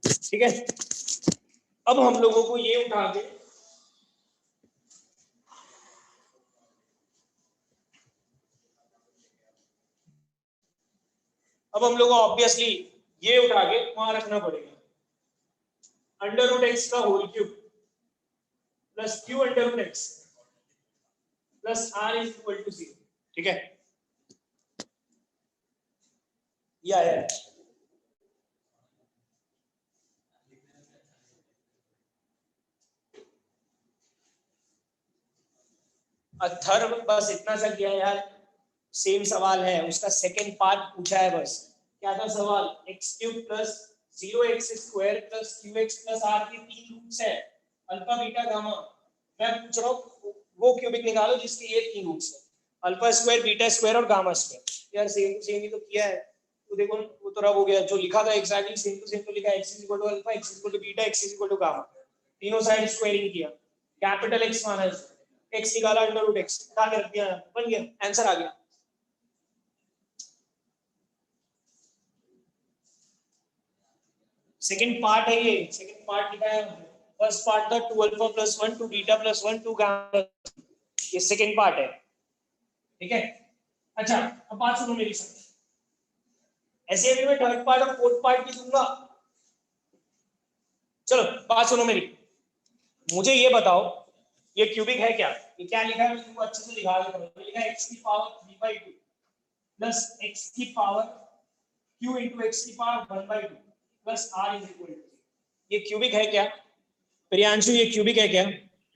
ठीक है। अब हम लोगों को ये उठा के ऑब्वियसली ये उठा के वहां रखना पड़ेगा, अंडर रूट एक्स का whole cube plus q under root x plus r is equal to 0, ठीक है। या अथर्व बस इतना सा किया यार, सेम सवाल है, उसका सेकंड पार्ट पूछा है बस। क्या था सवाल, x cube plus 0x square plus q x plus r के 3 रूट्स है, अल्फा बीटा गामा। मैं पूछ रहा हूँ वो क्यूबिक निकालो जिसके ये 3 रूट्स है, अल्फा स्क्वायर बीटा स्क्वायर और गामा स्क्वायर। यार सेम टू सेम ही तो किया है, तो देखो वो तो रब हो गया, जो लिखा था एग्जैक्टली सेम टू सेम तो लिखा है, x is equal to alpha, x is equal to beta, x is equal to gamma, तीनों साइड स्क्वायरिंग किया, कैपिटल X माना, x निकाला अंडर रूट x, उठा के रख दिया, बन गया, आंसर आ गया। सेकंड पार्ट है ये, सेकंड पार्ट लिखा है, फर्स्ट पार्ट था 2 alpha plus 1 2 beta plus 1 2 gamma, ये सेकंड पार्ट है, ठीक है। अच्छा अब बात सुनो मेरी सब, ऐसे भी मैं थर्ड पार्ट और फोर्थ पार्ट भी दूंगा। चलो बात सुनो मेरी, मुझे ये बताओ ये क्यूबिक है क्या, ये क्या लिखा है, मैं तुमको अच्छे से दिखा देता हूं। लिखा है x की पावर 3/2 प्लस x की पावर q into x की power 1/2 plus r is equal to, ये क्यूबिक है क्या प्रियांशु, ये क्यूबिक है क्या?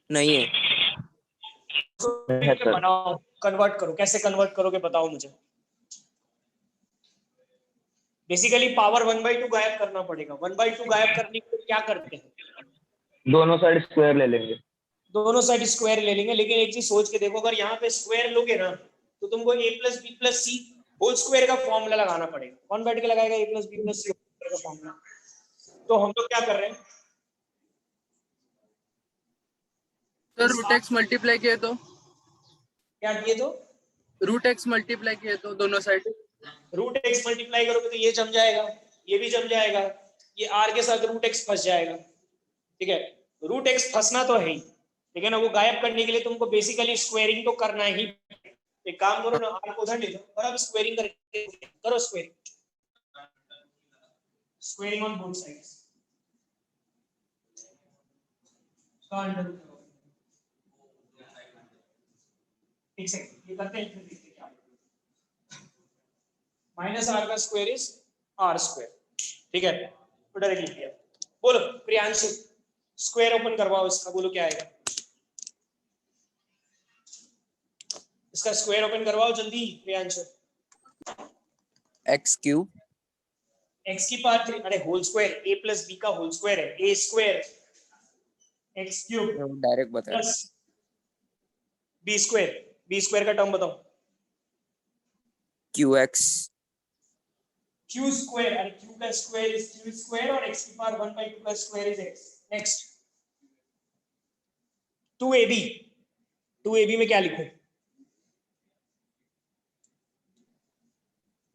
नहीं है। तो बनाओ, कन्वर्ट करो, कैसे कन्वर्ट करोगे बताओ मुझे। बेसिकली पावर 1/2 गायब करना पड़ेगा, 1/2 गायब करने के लिए क्या करते हैं, दोनों साइड स्क्वायर ले लेंगे। दोनों साइड स्क्वायर ले लेंगे, लेकिन एक चीज सोच के देखो, अगर यहाँ पे स्क्वायर लोगे ना तो तुमको a plus B plus C whole square का फॉर्मूला लगाना पड़ेगा। कौन बैठ के लगाएगा a plus B plus C का फॉर्मूला? तो हम लोग क्या कर रहे हैं? सर रूट एक्स मल्टीप्लाई किए तो क्या किए तो रूट एक्स मल्टीप्लाई किए तो दोनों साइड रूट एक्स मल्टीप्लाई करोगे तो ये जम जाएगा, ये भी जम जाएगा, ये आर के साथ रूट एक्स फंस जाएगा। ठीक है, रूट एक्स फंसना तो है ही, लेकिन वो गायब करने के लिए तुमको बेसिकली स्क्वायरिंग तो करना ही। एक काम करो ना, आर को उधर ले लो और अब स्क्वायरिंग करके करो, स्क्वायरिंग ऑन बोथ साइड्स। एक सेकंड, ये करते हैं फिर देखते हैं क्या। माइनस आर का स्क्वायर इज आर स्क्वायर। ठीक है, तो डायरेक्ट लिख दिया। बोलो प्रियांशु, स्क्वायर ओपन करवाओ इसका, बोलो क्या आएगा। इसका स्क्वायर ओपन करवाओ जल्दी प्रियांशु। एक्स क्यूब x की पावर 3, अरे whole square, a plus b का होल स्क्वायर है, a square x cube direct बताया। Plus b square, b square का टर्म बताओ। क्यू एक्स q स्क्वायर, अरे q का स्क्वायर इज q स्क्वायर और x की पावर 1/2 का square is x। Next 2ab, 2ab में क्या लिखूं?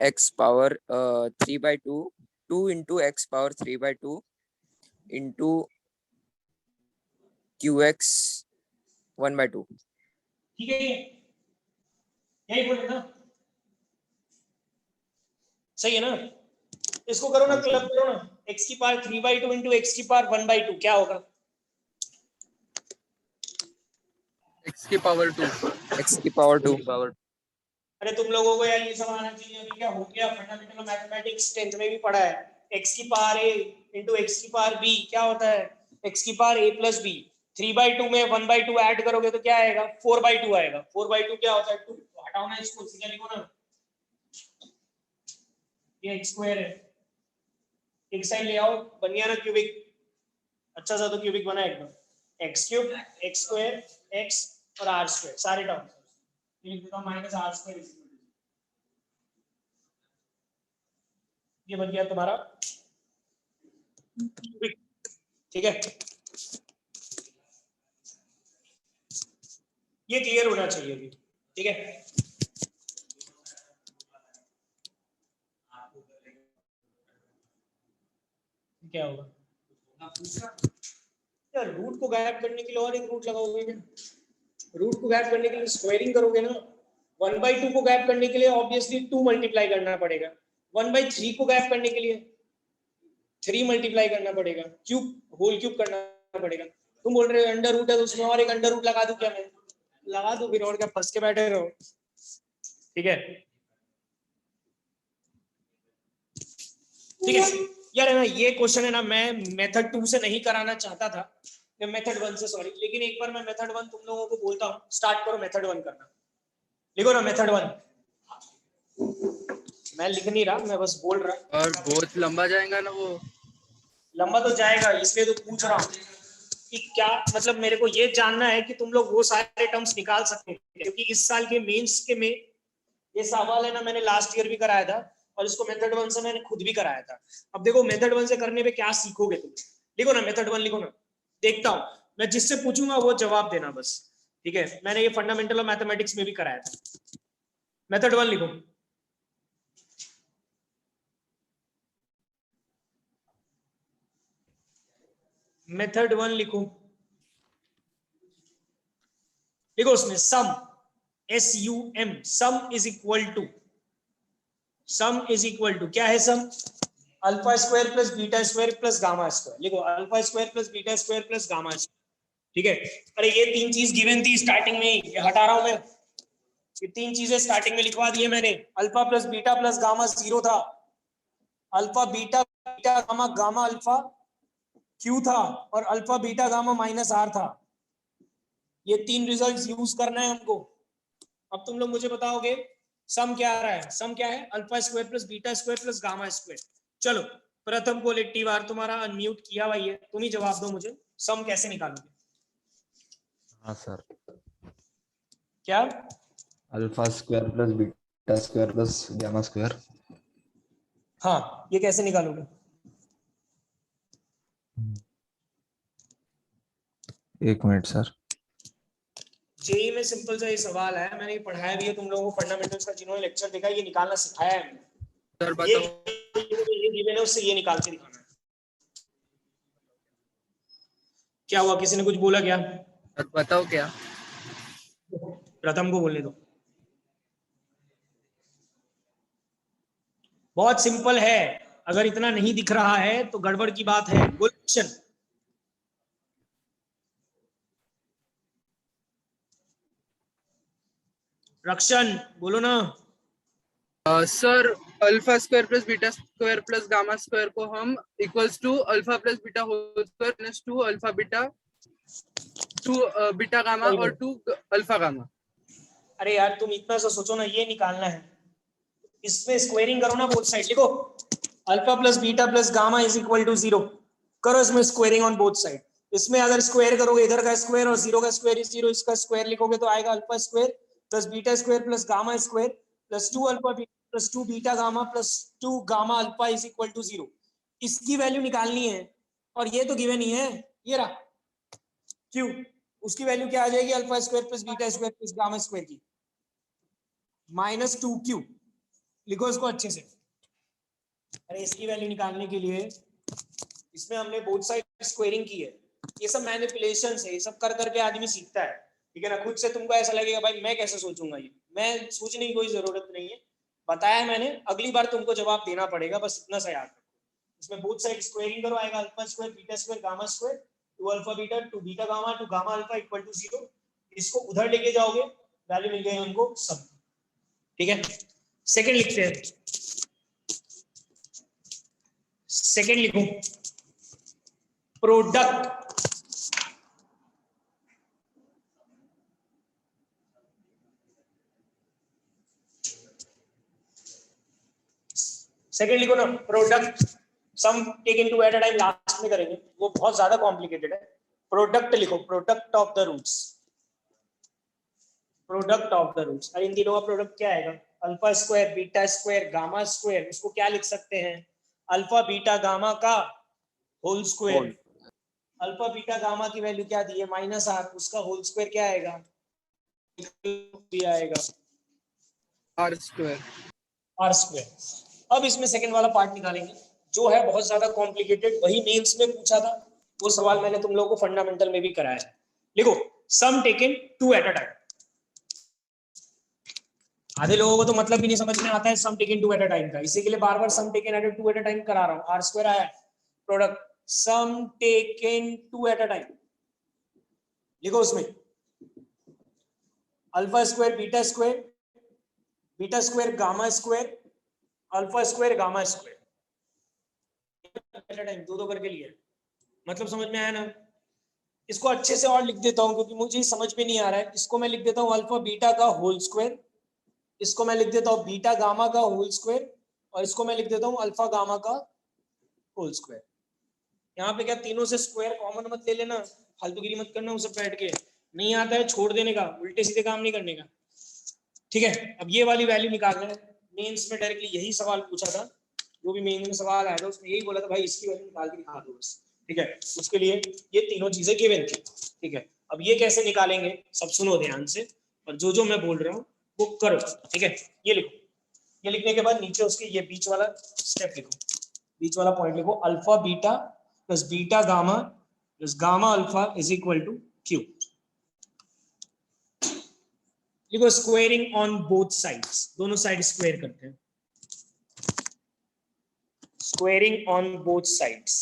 X power 3/2 2 into x power 3/2 into Q x 1/2। ठीक है, यही बोले ना, सही है ना? इसको करो ना, क्लब करो ना, x की पावर 3/2 into x की पावर 1/2 क्या होगा? एक्स की पावर 2 एक्स की पावर 2। अरे तुम लोगों को यार ये सब आना चाहिए, अभी क्या हो गया, फंडामेंटल मैथमेटिक्स 10th में भी पढ़ा है। x की पावर a into x की पावर b क्या होता है? x की पावर a plus b। 3/2 में 1/2 ऐड करोगे तो क्या आएगा? 4/2 आएगा। 4/2 क्या होता है? 2। हटाओ ना इसको, सीधा लिखो ना, ये x स्क्वायर है, एक साइड ले आओ, बन गया ना क्यूबिक। अच्छा सा तो क्यूबिक बना एकदम। x cube, x square, x और r स्क्वायर सारे टर्म लिख देता हूं, minus r square is equal to, ये बन गया तुम्हारा क्यूबिक। ठीक है, ये क्लियर होना चाहिए अभी। ठीक है, क्या होगा यार, रूट को गायब करने के लिए और एक रूट लगाओगे क्या? रूट को गायब करने के लिए स्क्वायरिंग करोगे ना। 1/2 को गायब करने के लिए ऑब्वियसली 2 मल्टीप्लाई करना पड़ेगा। 1/3 को गायब करने के लिए 3 मल्टीप्लाई करना पड़ेगा, क्यूब होल क्यूब करना पड़ेगा। तुम बोल रहे हो अंडर रूट है तो उसमें और एक अंडर रूट लगा दूं क्या? मैं लगा दूं, फिर और क्या, फंस के बैठे रहो। ठीक है, ठीक है यार, है ना, ये क्वेश्चन है ना, मैं मेथड 2 से नहीं कराना चाहता था, मैं मेथड 1 से, सॉरी, लेकिन एक बार मैं मेथड 1 तुम लोगों को बोलता हूँ, स्टार्ट करो मेथड 1 करना। लिखो ना मेथड 1। मैं लिख नहीं रहा, मैं बस बोल रहा। और बहुत लंबा जाएगा ना वो। लंबा तो जाएगा, इसलिए तो पूछ रहा हूँ कि क्या मतलब, मेरे को ये जानना है कि तुम लोग वो सारे टर्म्स निकाल सकते हैं, क्योंकि इस साल के मेंस के में ये सवाल है ना, मैंने लास्ट ईयर भी कराया था और इसको मेथड 1 से मैंने खुद भी कराया था। अब देखो मेथड 1 से करने पे क्या सीखोगे तुम। लिखो ना मेथड 1, लिखो ना, देखता हूँ, मैं जिससे पूछूंगा वो जवाब देना बस। ठीक है, मैंने ये फंडामेंटल ऑफ मैथमेटिक्स में भी कराया था। मेथड 1 लिखो। मेथड 1 लिखो, लिखो उसमें sum, SUM, sum is equal to, sum is equal to क्या है sum? Alpha square plus beta square plus gamma square. लिखो alpha square plus beta square plus gamma square. ठीक है, अरे ये 3 चीज गिवन थी स्टार्टिंग में, ये हटा रहा हूं मैं, ये 3 चीजें स्टार्टिंग में लिखवा दी है मैंने। Alpha plus beta plus gamma 0 था, alpha beta beta gamma gamma alpha q था, और alpha beta gamma minus r था। ये 3 रिजल्ट्स यूज करना है हमको। अब तुम लोग मुझे बताओगे सम क्या आ रहा है? सम क्या है? Alpha square plus beta square plus gamma square. चलो प्रथम कोलेक्टिव आर तुम्हारा अनम्यूट किया हुआ है, तुम ही जवाब दो मुझे, सम कैसे निकालोगे? हाँ सर, क्या? Alpha square plus beta square plus gamma square. हाँ, ये कैसे निकालोगे? एक मिनट सर। जेई में सिंपल सा ये सवाल है, मैंने ये पढ़ाया भी है तुम लोगों को, फंडामेंटल्स का जिन्होंने लेक्चर देखा ये निकालना सिखाया है मैंने। सर ये बताओ। ये गिवन है उससे ये निकाल के दिखाना है। क्या हुआ, किसी ने कुछ बोला क्या? सर बताओ क्या। प्रथम को बोलने दो। बहुत सिंपल है, अगर इतना नहीं दिख रहा है तो गड़बड़ की बात है। बोल क्वेश्चन। रक्षण बोलो ना। Sir alpha square plus beta square plus gamma square को हम equals to alpha plus beta whole square plus 2 alpha beta 2 beta gamma और 2 अल्फा गामा। अरे यार तुम इतना सा सोचो ना, ये निकालना है। इसमें स्क्वायरिंग करो ना, बोथ साइड लिखो alpha plus beta plus gamma is equal to 0। करो इसमें स्क्वायरिंग ऑन बोथ साइड। इसमें अगर स्क्वायर करोगे इधर का स्क्वायर और 0 का स्क्वायर इज 0, इसका स्क्वायर लिखोगे तो आएगा alpha square plus beta square plus gamma square plus 2 alpha plus 2 beta gamma plus 2 gamma alpha is equal to 0। इसकी वैल्यू निकालनी है और ये तो गिवन ही है, ये रहा क्यू। उसकी वैल्यू क्या आ जाएगी? Alpha square plus beta square plus gamma square की माइनस 2q। लिखो इसको अच्छे से। अरे इसकी वैल्यू निकालने के लिए इसमें हमने बोथ साइड स्क्वायरिंग की है। ये सब मैनिपुलेशंस है, ये सब कर करके आदमी सीखता है, ठीक है ना। खुद से तुमको ऐसा लगेगा भाई मैं कैसे सोचूंगा, ये मैं सोचने की कोई जरूरत नहीं है, बताया मैंने। अगली बार तुमको जवाब देना पड़ेगा, बस इतना सा याद रखो। इसमें बोथ साइड स्क्वायरिंग करो, आएगा alpha square beta square gamma square 2 alpha beta 2 beta gamma 2 gamma alpha equal to 0। इसको उधर लेके जाओगे, वैल्यू मिल गई हमको सब, ठीक है। सेकंड लिखते हैं, सेकंड लिखो प्रोडक्ट सेकंड लिखो ना, product sum taken two at a time last में करेंगे, वो बहुत ज्यादा कॉम्प्लिकेटेड है। प्रोडक्ट लिखो, product of the roots, product of the roots. अरे इन तीनों का प्रोडक्ट क्या आएगा? Alpha square beta square gamma square. उसको क्या लिख सकते हैं? अल्फा बीटा गामा का whole square. Alpha beta gamma की वैल्यू क्या दी है? -r। उसका होल स्क्वायर क्या आएगा? आएगा आर स्क्वायर। R square. अब इसमें सेकंड वाला पार्ट निकालेंगे जो है बहुत ज्यादा कॉम्प्लिकेटेड, वही मेंस में पूछा था, वो सवाल मैंने तुम लोगों को फंडामेंटल में भी कराया है। लिखो सम टेकन 2 एट अ टाइम। आधे लोगों को तो मतलब भी नहीं समझ में आता है sum taken 2 at a time का, इसी के लिए बार बार sum taken at 2 at a time करा रहा हूं। आर स्क्वायर आया, product sum taken 2 at a time. लिखो उसमें alpha square beta square gamma square alpha square gamma square at a time, दो करके लिया। मतलब समझ में आया ना? इसको अच्छे से और लिख देता हूं क्योंकि मुझे समझ में नहीं आ रहा है। इसको मैं लिख देता हूं अल्फा बीटा का होल स्क्वायर, इसको मैं लिख देता हूं बीटा गामा का होल स्क्वायर, और इसको मैं लिख देता हूं अल्फा गामा का होल स्क्वायर। यहाँ पे क्या तीनों से स्क्वायर कॉमन मत ले लेना, फालतूगिरी मत करना उसे बैठ के, नहीं आता है छोड़ देने का, उल्टे सीधे काम नहीं करने का, ठीक है। अब ये वाली वैल्यू निकालना है। मेंस में डायरेक्टली यही सवाल पूछा था, जो भी मेन में सवाल आया था उसमें यही बोला था भाई इसकी वैल्यू निकाल के दिखा दो बस, ठीक है। उसके लिए ये तीनों चीजें गिवन थी, ठीक है। अब ये कैसे निकालेंगे सब सुनो ध्यान से, और जो जो मैं बोल रहा हूँ वो करो, ठीक है। ये लिखो, ये लिखने के बाद नीचे उसके ये बीच वाला स्टेप लिखो, बीच वाला पॉइंट लिखो alpha beta plus beta gamma plus gamma alpha is equal to Q. लिखो स्क्वायरिंग ऑन बोथ साइड्स, दोनों साइड स्क्वायर करते हैं। Squaring on both sides,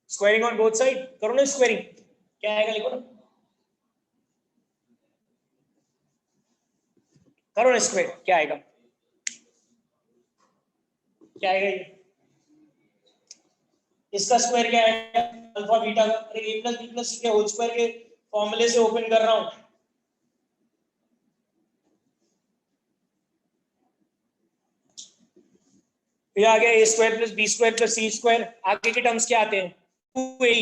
squaring on both side करो ना स्क्वायरिंग, क्या आएगा लिखो ना, करो ना स्क्वायर, क्या आएगा, क्या आएगा ये? इसका स्क्वायर क्या आएगा? अल्फा बीटा का। अरे a plus B plus C के होल स्क्वायर के फॉर्मूले से ओपन कर रहा हूं। ये आ गया a square plus B square plus C square. आगे के टर्म्स क्या आते हैं? 2a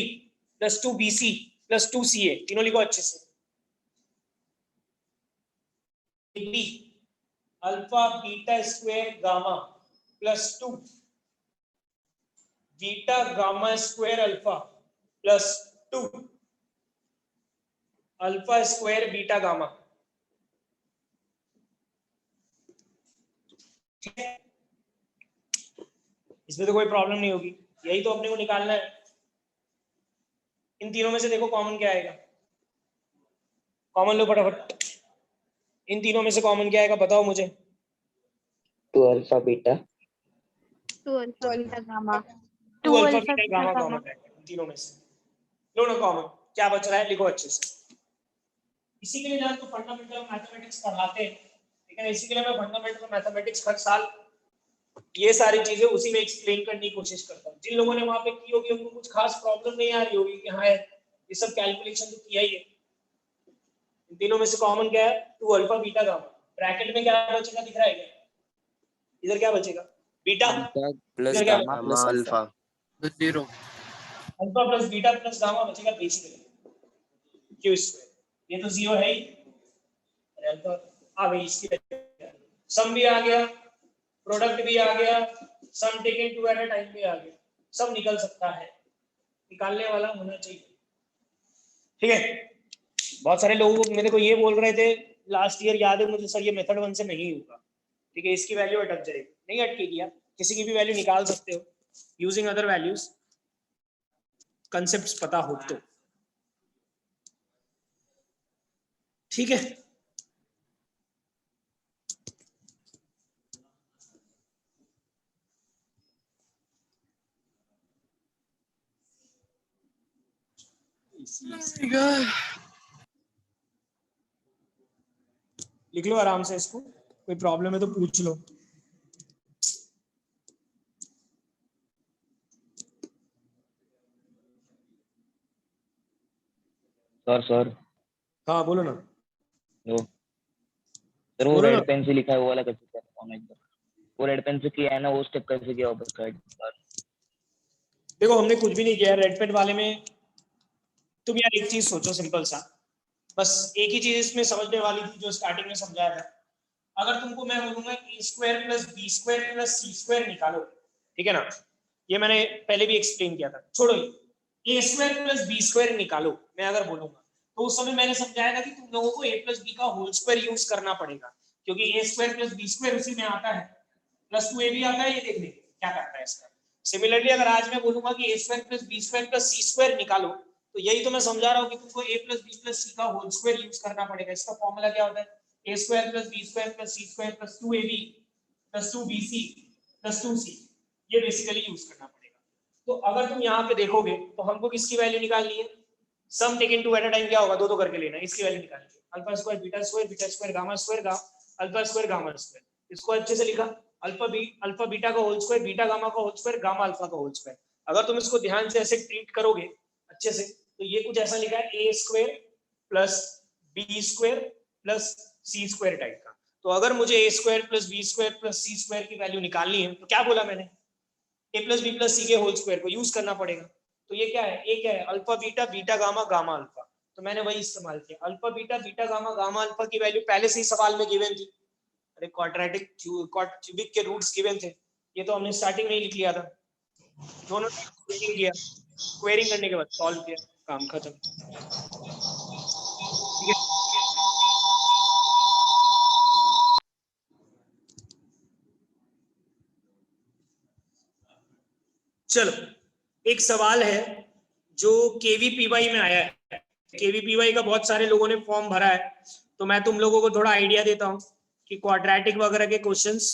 plus 2bc plus 2ca। तीनों लिखो अच्छे से। b alpha beta square gamma plus 2 beta gamma square alpha plus 2 alpha square beta gamma. ठीक है, इसमें तो कोई प्रॉब्लम नहीं होगी, यही तो अपने को निकालना है। इन तीनों में से देखो कॉमन क्या आएगा, कॉमन लो फटाफट। इन तीनों में से कॉमन क्या आएगा बताओ मुझे। 2 alpha beta 2 alpha beta gamma 2 alpha beta gamma common है इन तीनों में से। लो ना कॉमन, क्या बच रहा है लिखो अच्छे से। इसी के लिए जब तो फंडामेंटल मैथमेटिक्स पढ़ाते हैं, लेकिन इसी के लिए मैं फंडामेंटल मैथमेटिक्स हर साल ये सारी चीजें उसी में एक्सप्लेन करने की कोशिश करता हूँ। जिन लोगों ने वहां पे की होगी उनको कुछ खास प्रॉब्लम नहीं आ रही होगी कि हाँ ये सब कैलकुलेशन तो किया ही है। इन तीनों में से कॉमन क्या है, 2 अल्फा बीटा गामा। ब्रैकेट में क्या बचेगा दिख रहा है क्या, इधर क्या बचेगा बीटा बीटा प्लस इधर क्या gamma gamma plus alpha. Alpha. 0 alpha plus beta plus gamma बचेगा बेसिकली क्यू स्क्वायर। ये तो 0 है ही, अल्फा आ गई इसकी सम भी आ गया, प्रोडक्ट भी आ गया, sum taken two at a time भी आ गया, सब निकल सकता है, निकालने वाला होना चाहिए। ठीक है, बहुत सारे लोग मेरे को ये बोल रहे थे लास्ट ईयर, याद है मुझे सर ये मेथड 1 से नहीं होगा। ठीक है, इसकी वैल्यू अटक जाएगी, नहीं अटकेगी यार, किसी की भी वैल्यू निकाल सकते हो यूजिंग अदर वैल्यूज, कंसेप्ट्स पता हो तो। ठीक है, लिख लो आराम से इसको, कोई प्रॉब्लम है तो पूछ लो। सर हाँ बोलो ना, वो सर वो बोलो ना। रेड पेन से लिखा है वो वाला कैसे करना है, वो रेड पेन से किया है ना, वो स्टेप कैसे किया वापस का सर? देखो हमने कुछ भी नहीं किया रेड पेन वाले में। तुम यार एक चीज सोचो सिंपल सा, बस एक ही चीज इसमें समझने वाली थी जो स्टार्टिंग में समझाया था। अगर तुमको मैं बोलूंगा a square plus B square plus C square निकालो, ठीक है ना, ये मैंने पहले भी एक्सप्लेन किया था, छोड़ो ये a square plus B square निकालो मैं अगर बोलूंगा, तो उस समय मैंने समझाया था कि तुम लोगों को a प्लस बी का होल स्क्वायर यूज करना पड़ेगा, क्योंकि a square plus B square उसी में आता है, प्लस 2a भी आता है, ये देखने क्या करता है इसका। सिमिलरली अगर आज मैं बोलूंगा कि a square plus B square plus C square निकालो, तो यही तो मैं समझा रहा हूँ कि तुमको a plus B plus C का होल स्क्वायर यूज करना पड़ेगा। इसका फॉर्मूला क्या होता है, a square plus B square plus C square plus 2ab plus 2bc plus 2c, ये बेसिकली यूज करना पड़ेगा। तो अगर तुम यहाँ पे देखोगे तो हमको किसकी वैल्यू निकालनी है, sum taken two at a time क्या होगा, दो करके लेना है, इसकी वैल्यू निकालनी है, alpha square beta square gamma square alpha square gamma square. इसको अच्छे से लिखा, अल्फा बीटा का होल स्क्वायर बीटा गामा का होल स्क्वायर गामा अल्फा का होल स्क्वायर। अगर तुम इसको ध्यान से ऐसे ट्रीट करोगे अच्छे से, तो ये कुछ ऐसा लिखा है a square plus B square plus C square type का। तो अगर मुझे a square plus B square plus C square की वैल्यू निकालनी है, तो क्या बोला मैंने, a plus B plus C के होल स्क्वायर को यूज करना पड़ेगा। तो ये क्या है, a क्या है, alpha beta beta gamma gamma alpha, तो मैंने वही इस्तेमाल किया, alpha beta beta gamma gamma alpha की वैल्यू पहले से ही सवाल में गिवन थी, अरे क्वाड्रेटिक क्यूबिक के रूट्स गिवन थे, ये तो हमने स्टार्टिंग में ही लिख लिया था, दोनों स्क्वेयरिंग किया, स्क्वेयरिंग करने के बाद सॉल्व किया, काम खत्म। ठीक है, चलो एक सवाल है जो केवीपीवाई में आया है, केवीपीवाई का बहुत सारे लोगों ने फॉर्म भरा है, तो मैं तुम लोगों को थोड़ा आइडिया देता हूँ कि क्वाड्रेटिक वगैरह के क्वेश्चंस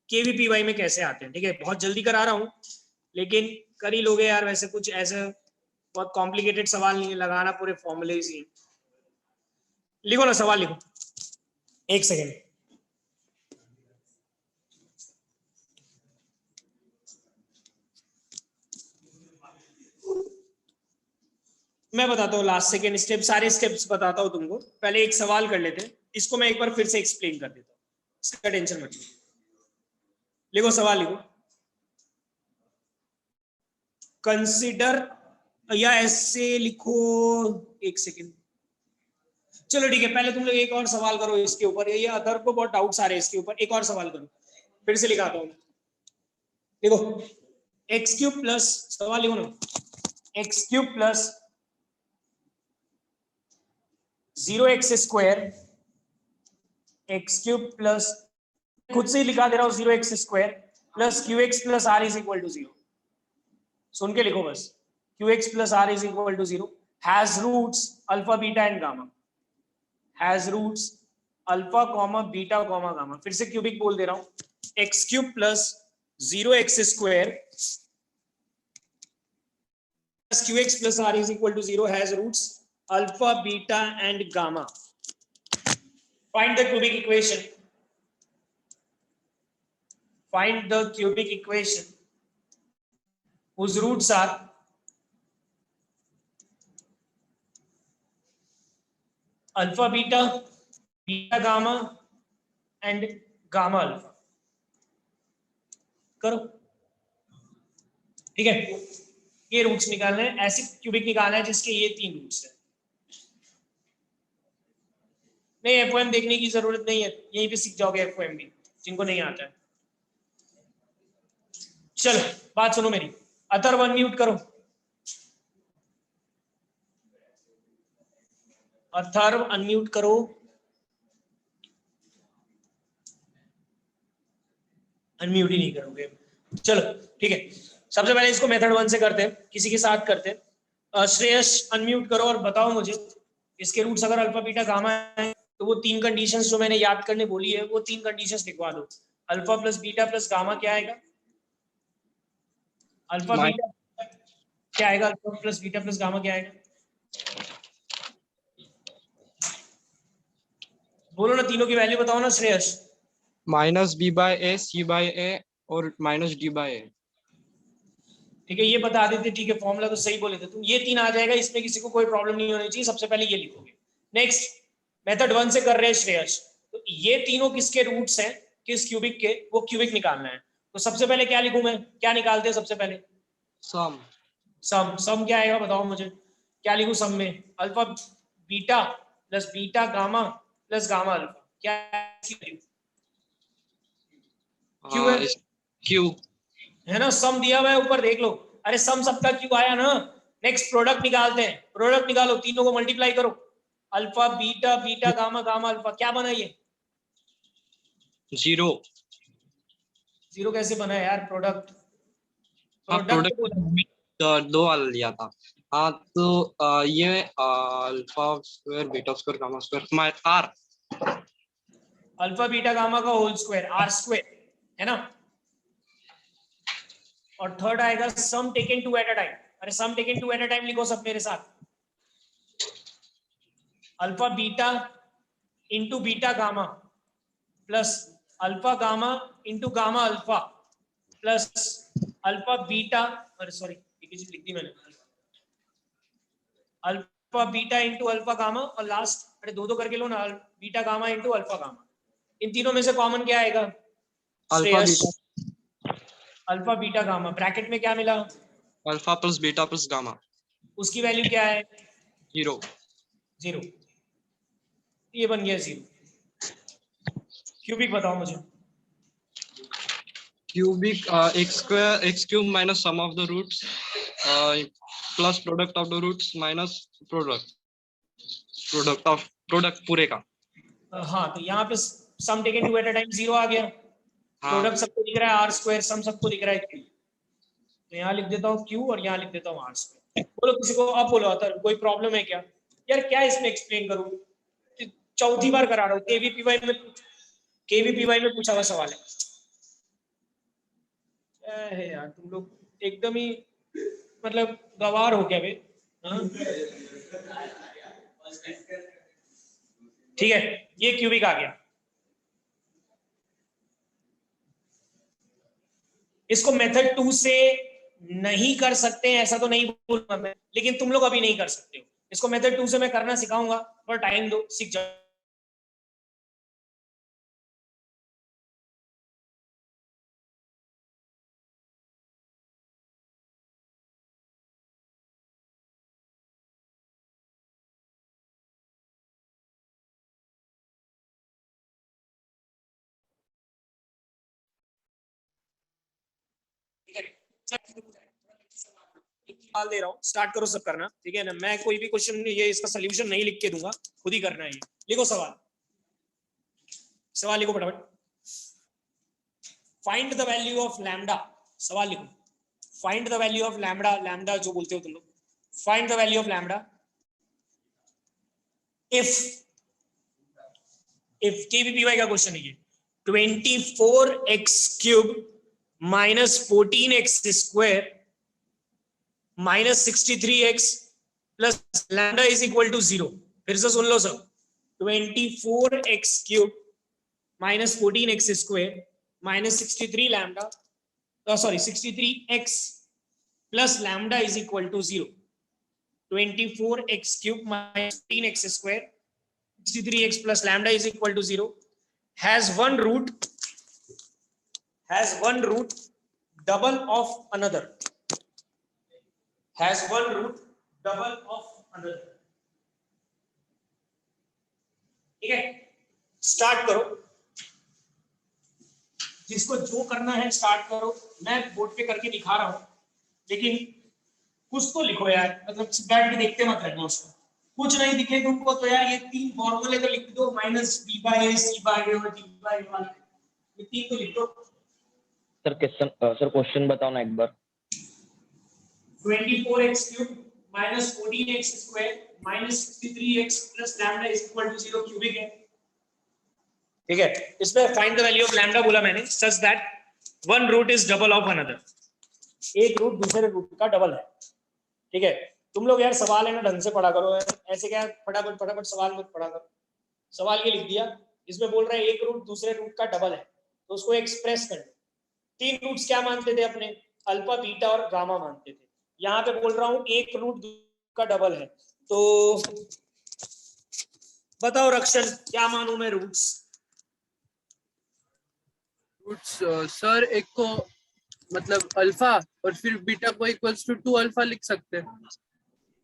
केवीपीवाई में कैसे आते हैं। ठीक है, बहुत जल्दी करा रहा हूँ लेकिन कर ही लोगे यार, वैसे कुछ ऐसे बहुत कॉम्प्लिकेटेड सवाल नहीं है, लगाना पूरे फॉर्मूले ही। लिखो ना सवाल लिखो, एक सेकेंड। मैं बताता हूँ लास्ट सेकेंड स्टेप, सारे स्टेप्स बताता हूँ तुमको, पहले एक सवाल कर लेते हैं, इसको मैं एक बार फिर से एक्सप्लेन कर देता हूँ, इसका टेंशन मत लो। लिखो सवाल लिखो, कंसिडर, या ऐसे लिखो, एक सेकेंड, चलो ठीक है, पहले तुम लोग एक और सवाल करो इसके ऊपर, ये अदर को बहुत डाउट्स आ रहे हैं इसके ऊपर, एक और सवाल करो, फिर से लिखाता हूँ। देखो एक्स क्यूब प्लस, सवाल लिखो ना, X cube plus 0x² X cube plus, खुद से ही लिखा दे रहा हूं 0x² plus qx plus r is equal to 0। सुन के लिखो बस, qx plus r is equal to 0 has roots alpha beta and gamma, has roots alpha comma beta comma gamma. फिर से क्यूबिक बोल दे रहा हूं, X cube plus 0x² plus qx plus r is equal to 0 has roots alpha, beta and gamma. Find the cubic equation. Find the cubic equation whose roots are alpha, beta, beta, gamma and gamma alpha. करो, ठीक है। ये roots निकालने हैं, ऐसे cubic निकालना है जिसके ये 3 रूट्स है। नहीं, एफओएम देखने की जरूरत नहीं है, यहीं पे सीख जाओगे एफओएम भी, जिनको नहीं आता है। चलो बात सुनो मेरी, अथर्व अनम्यूट करो, अथर्व अनम्यूट करो। अनम्यूट ही नहीं करोगे, चलो ठीक है। सबसे पहले इसको मेथड 1 से करते हैं, किसी के साथ करते हैं। श्रेयस अनम्यूट करो और बताओ मुझे, इसके रूट्स अगर अल्फा बीटा गामा है तो वो 3 कंडीशंस जो मैंने याद करने बोली है वो 3 कंडीशंस लिखवा दो। Alpha plus beta plus gamma क्या आएगा? अल्फा बीटा क्या आएगा? Alpha plus beta plus gamma क्या आएगा? बोलो ना, तीनों की वैल्यू बताओ ना श्रेयस। माइनस बी बाय ए, सी बाय ए और माइनस डी बाय ए। ठीक है, ये बता देते, ठीक है, फॉर्मूला तो सही बोले थे तुम। ये 3 आ जाएगा, इसमें किसी को कोई प्रॉब्लम नहीं होनी चाहिए। सबसे पहले ये लिखोगे। नेक्स्ट मेथड 1 से कर रहे हैं श्रेयस, तो ये तीनों किसके रूट्स हैं, किस क्यूबिक के, वो क्यूबिक निकालना है। तो सबसे पहले क्या लिखूं मैं, क्या निकालते हैं सबसे पहले? सम। सम क्या आएगा बताओ मुझे, क्या लिखूं सम में? Alpha beta plus beta gamma plus gamma alpha, क्या क्यू है? क्यू है ना, सम दिया हुआ है ऊपर, देख लो। अरे सम सबका क्यों आया ना। नेक्स्ट प्रोडक्ट निकालते हैं, प्रोडक्ट निकालो, तीनों को मल्टीप्लाई करो। Alpha beta beta gamma gamma alpha, क्या बना ये? 0। 0 कैसे बना है यार? प्रोडक्ट, हाँ, प्रोडक्ट प्रोडक्ट 2 वाला लिया था। हाँ तो ये alpha square beta square gamma square R, alpha beta gamma का होल स्क्वायर आर स्क्वायर, है ना। और थर्ड आएगा sum taken two at a time. अरे sum taken two at a time लिखो सब मेरे साथ। Alpha beta into beta gamma plus alpha gamma into gamma alpha plus alpha beta, अरे सॉरी लिख दी मैंने, alpha beta into alpha gamma और लास्ट, अरे दो करके लो ना, beta gamma into alpha gamma. इन तीनों में से कॉमन क्या आएगा? अल्फा बीटा गामा, ब्रैकेट में क्या मिला? Alpha plus beta plus gamma, उसकी वैल्यू क्या है? 0। 0, ये बन गया 0। क्यूबिक बताओ मुझे। Cubic X cube minus sum of the roots plus product of the roots minus product of product पूरे का। हाँ, तो यहाँ पे sum taken two at a time 0 आ गया। प्रोडक्ट सबको दिख रहा है आर स्क्वायर, सम सबको दिख रहा है क्यू। तो यहाँ लिख देता हूँ क्यू और यहाँ लिख देता हूँ आर स्क्वायर। बोलो किसी को, अब बोलो अतर, कोई प्रॉब्लम है क्या? यार क्या इसमें एक्सप्लेन करूँ, चौथी बार करा रहा हूँ। केवीपीवाई में पूछा हुआ सवाल है। क्या है यार तुम लोग एकदम ही मतलब गवार हो क्या बे? हाँ? ठीक है, ये क्यूबिक आ गया। इसको मेथड 2 से नहीं कर सकते ऐसा तो नहीं बोलूंगा मैं, लेकिन तुम लोग अभी नहीं कर सकते हो। इसको मेथड 2 से मैं करना सिखाऊंगा, पर टाइम दो, सीख जाओ। सवाल दे रहा हूँ, स्टार्ट करो सब करना, ठीक है ना। मैं कोई भी क्वेश्चन ये इसका सोल्यूशन नहीं लिख के दूंगा, खुद ही करना है ये। लिखो सवाल, सवाल लिखो फटाफट। Find the value of lambda, सवाल लिखो। Find the value of lambda, lambda जो बोलते हो तुम लोग। Find the value of lambda if KVPY का क्वेश्चन है ये। 24x³ minus 14x square minus 63x plus lambda is equal to 0। फिर से सुन लो सब। 24x³ minus 14x square minus 63 lambda, sorry 63x plus lambda is equal to 0। 24x³ minus 14x square 63x plus lambda is equal to 0 has one root double of another, has one root double of another। ठीक है, start करो, जिसको जो करना है start करो। मैं board पे करके दिखा रहा हूं, लेकिन कुछ तो लिखो यार, मतलब बैठ के देखते मत रहना उसको। कुछ नहीं दिखे तुमको तो यार ये तीन फॉर्मूले तो लिख दो, minus B by A, C by A और डी बाई ए वाले, ये तीन तो लिख दो। सर क्वेश्चन बताओ ना एक बार। 24x³ minus 14x square minus 63x plus lambda is equal to 0 cubic है। ठीक है, इसमें find the value of lambda बोला मैंने, such that one root is double of another, एक रूट दूसरे रूट का डबल है। ठीक है, तुम लोग यार सवाल है ना ढंग से पढ़ा करो, ऐसे क्या फटाफट फटाफट सवाल मत पढ़ा करो। सवाल ये लिख दिया, इसमें बोल रहा है एक रूट दूसरे रूट का डबल है, तो उसको एक्सप्रेस कर दो। तीन रूट्स क्या मानते थे अपने, अल्फा बीटा और गामा मानते थे। यहाँ पे बोल रहा हूँ एक रूट का डबल है, तो बताओ रक्षण क्या मानूं मैं रूट्स? रूट्स सर एक को मतलब अल्फा और फिर बीटा को इक्वल्स टू 2 अल्फा लिख सकते हैं।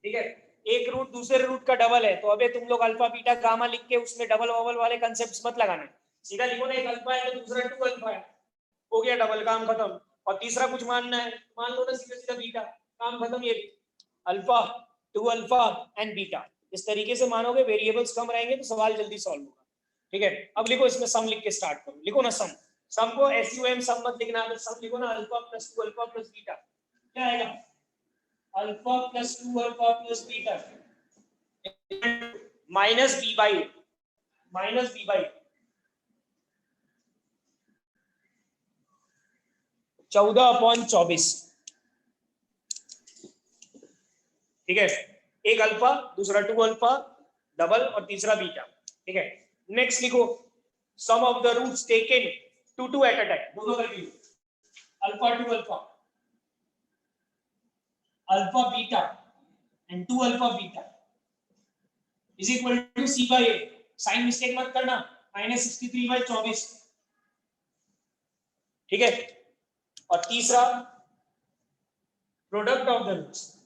ठीक है, एक रूट दूसरे रूट का डबल है, तो अबे तुम लोग अल्फा बीटा गामा लिख के उसमें डबल वबल वाले कंसेप्ट्स मत लगाना, सीधा लिखो ना एक अल्फा है तो दूसरा 2 अल्फा है, हो गया डबल, काम खत्म। और तीसरा कुछ मानना है, मान लो ना सीधा सीधा बीटा, काम खत्म। ये अल्फा 2 अल्फा एंड बीटा, इस तरीके से मानोगे, वेरिएबल्स कम रहेंगे तो सवाल जल्दी सॉल्व होगा। ठीक है, अब लिखो इसमें सम लिख के स्टार्ट करो, लिखो ना सम। सम को SUM सम मत लिखना, सम लिखो ना alpha plus 2 alpha plus beta, क्या आएगा? Alpha plus 2 alpha plus beta minus B by 14/24। ठीक है, एक अल्फा दूसरा 2 अल्फा डबल और तीसरा बीटा। ठीक है, नेक्स्ट लिखो sum of the roots taken 2 at a time, दोनों करके alpha 2 alpha alpha beta and 2 alpha beta is equal to c by a। Sign mistake मत करना, -63/24। ठीक है, और तीसरा product of the roots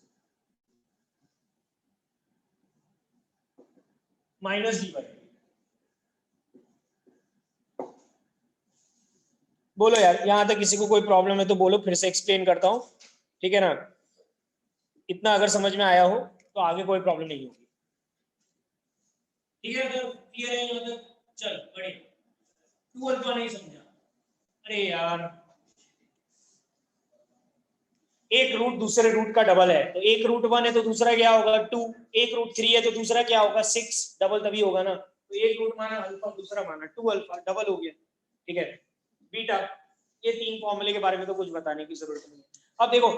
minus D by. बोलो यार, यहां तक किसी को कोई प्रॉब्लम है तो बोलो, फिर से एक्सप्लेन करता हूं। ठीक है ना, इतना अगर समझ में आया हो तो आगे कोई प्रॉब्लम नहीं होगी। ठीक है, तो क्लियर है यहाँ तक? चल बढ़िया। 2 अल्फा नहीं समझा, अरे यार एक रूट दूसरे रूट का डबल है, तो एक रूट 1 है तो दूसरा क्या होगा 2, एक रूट 3 है तो दूसरा क्या होगा 6, डबल तभी होगा ना। तो एक रूट माना अल्फा, दूसरा माना 2 अल्फा, डबल हो गया। ठीक है, बीटा, ये तीन फॉर्मूले के बारे में तो कुछ बताने की जरूरत नहीं है। अब देखो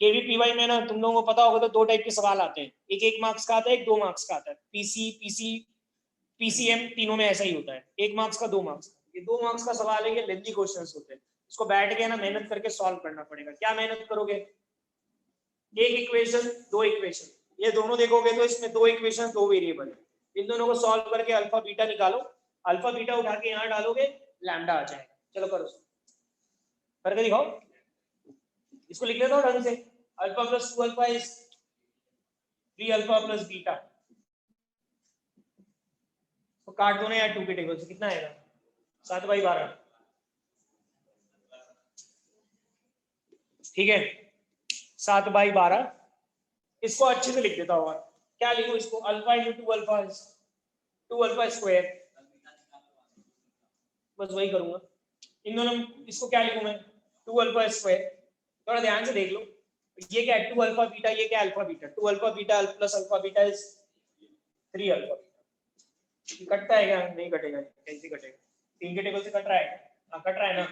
केवीपीवाई में ना तुम लोगों को पता होगा तो 2 टाइप के सवाल आते हैं, एक 1 मार्क्स का आता है, एक 2 मार्क्स का आता है। पीसीएम तीनों में ऐसा ही होता है, 1 मार्क्स का 2 मार्क्स। ये 2 मार्क्स का सवाल है, ये लेंथी क्वेश्चंस होते हैं, इसको बैठ के ना मेहनत करके सॉल्व करना पड़ेगा। क्या मेहनत करोगे? एक इक्वेशन 2 इक्वेशन, ये दोनों देखोगे तो इसमें 2 इक्वेशन 2 वेरिएबल है, इन दोनों को सॉल्व करके अल्फा बीटा निकालो, अल्फा बीटा उठा के यहाँ डालोगे, लैम्डा आ जाएगा। चलो करो, करके दिखाओ, इसको लिख लेता हूँ ढंग से। Alpha plus 2 alpha is 3 alpha plus beta, तो काट दो ना यार 2 के टेबल से, कितना आएगा 7/12। ठीक है 7/12। इसको अच्छे से लिख देता हूँ। क्या लिखूं इसको? Alpha into 2 alpha, 2 alpha square, बस वही करूंगा। इन दोनों इसको क्या लिखूं मैं? 2 अल्फा स्क्वायर। थोड़ा ध्यान से देख लो, ये क्या है? 2 अल्फा बीटा, ये क्या alpha beta? 2 alpha beta plus alpha beta is 3 alpha. कटता है क्या? नहीं कटेगा। कैसे कटेगा? 3 के टेबल से कट रहा है? हाँ कट रहा है ना।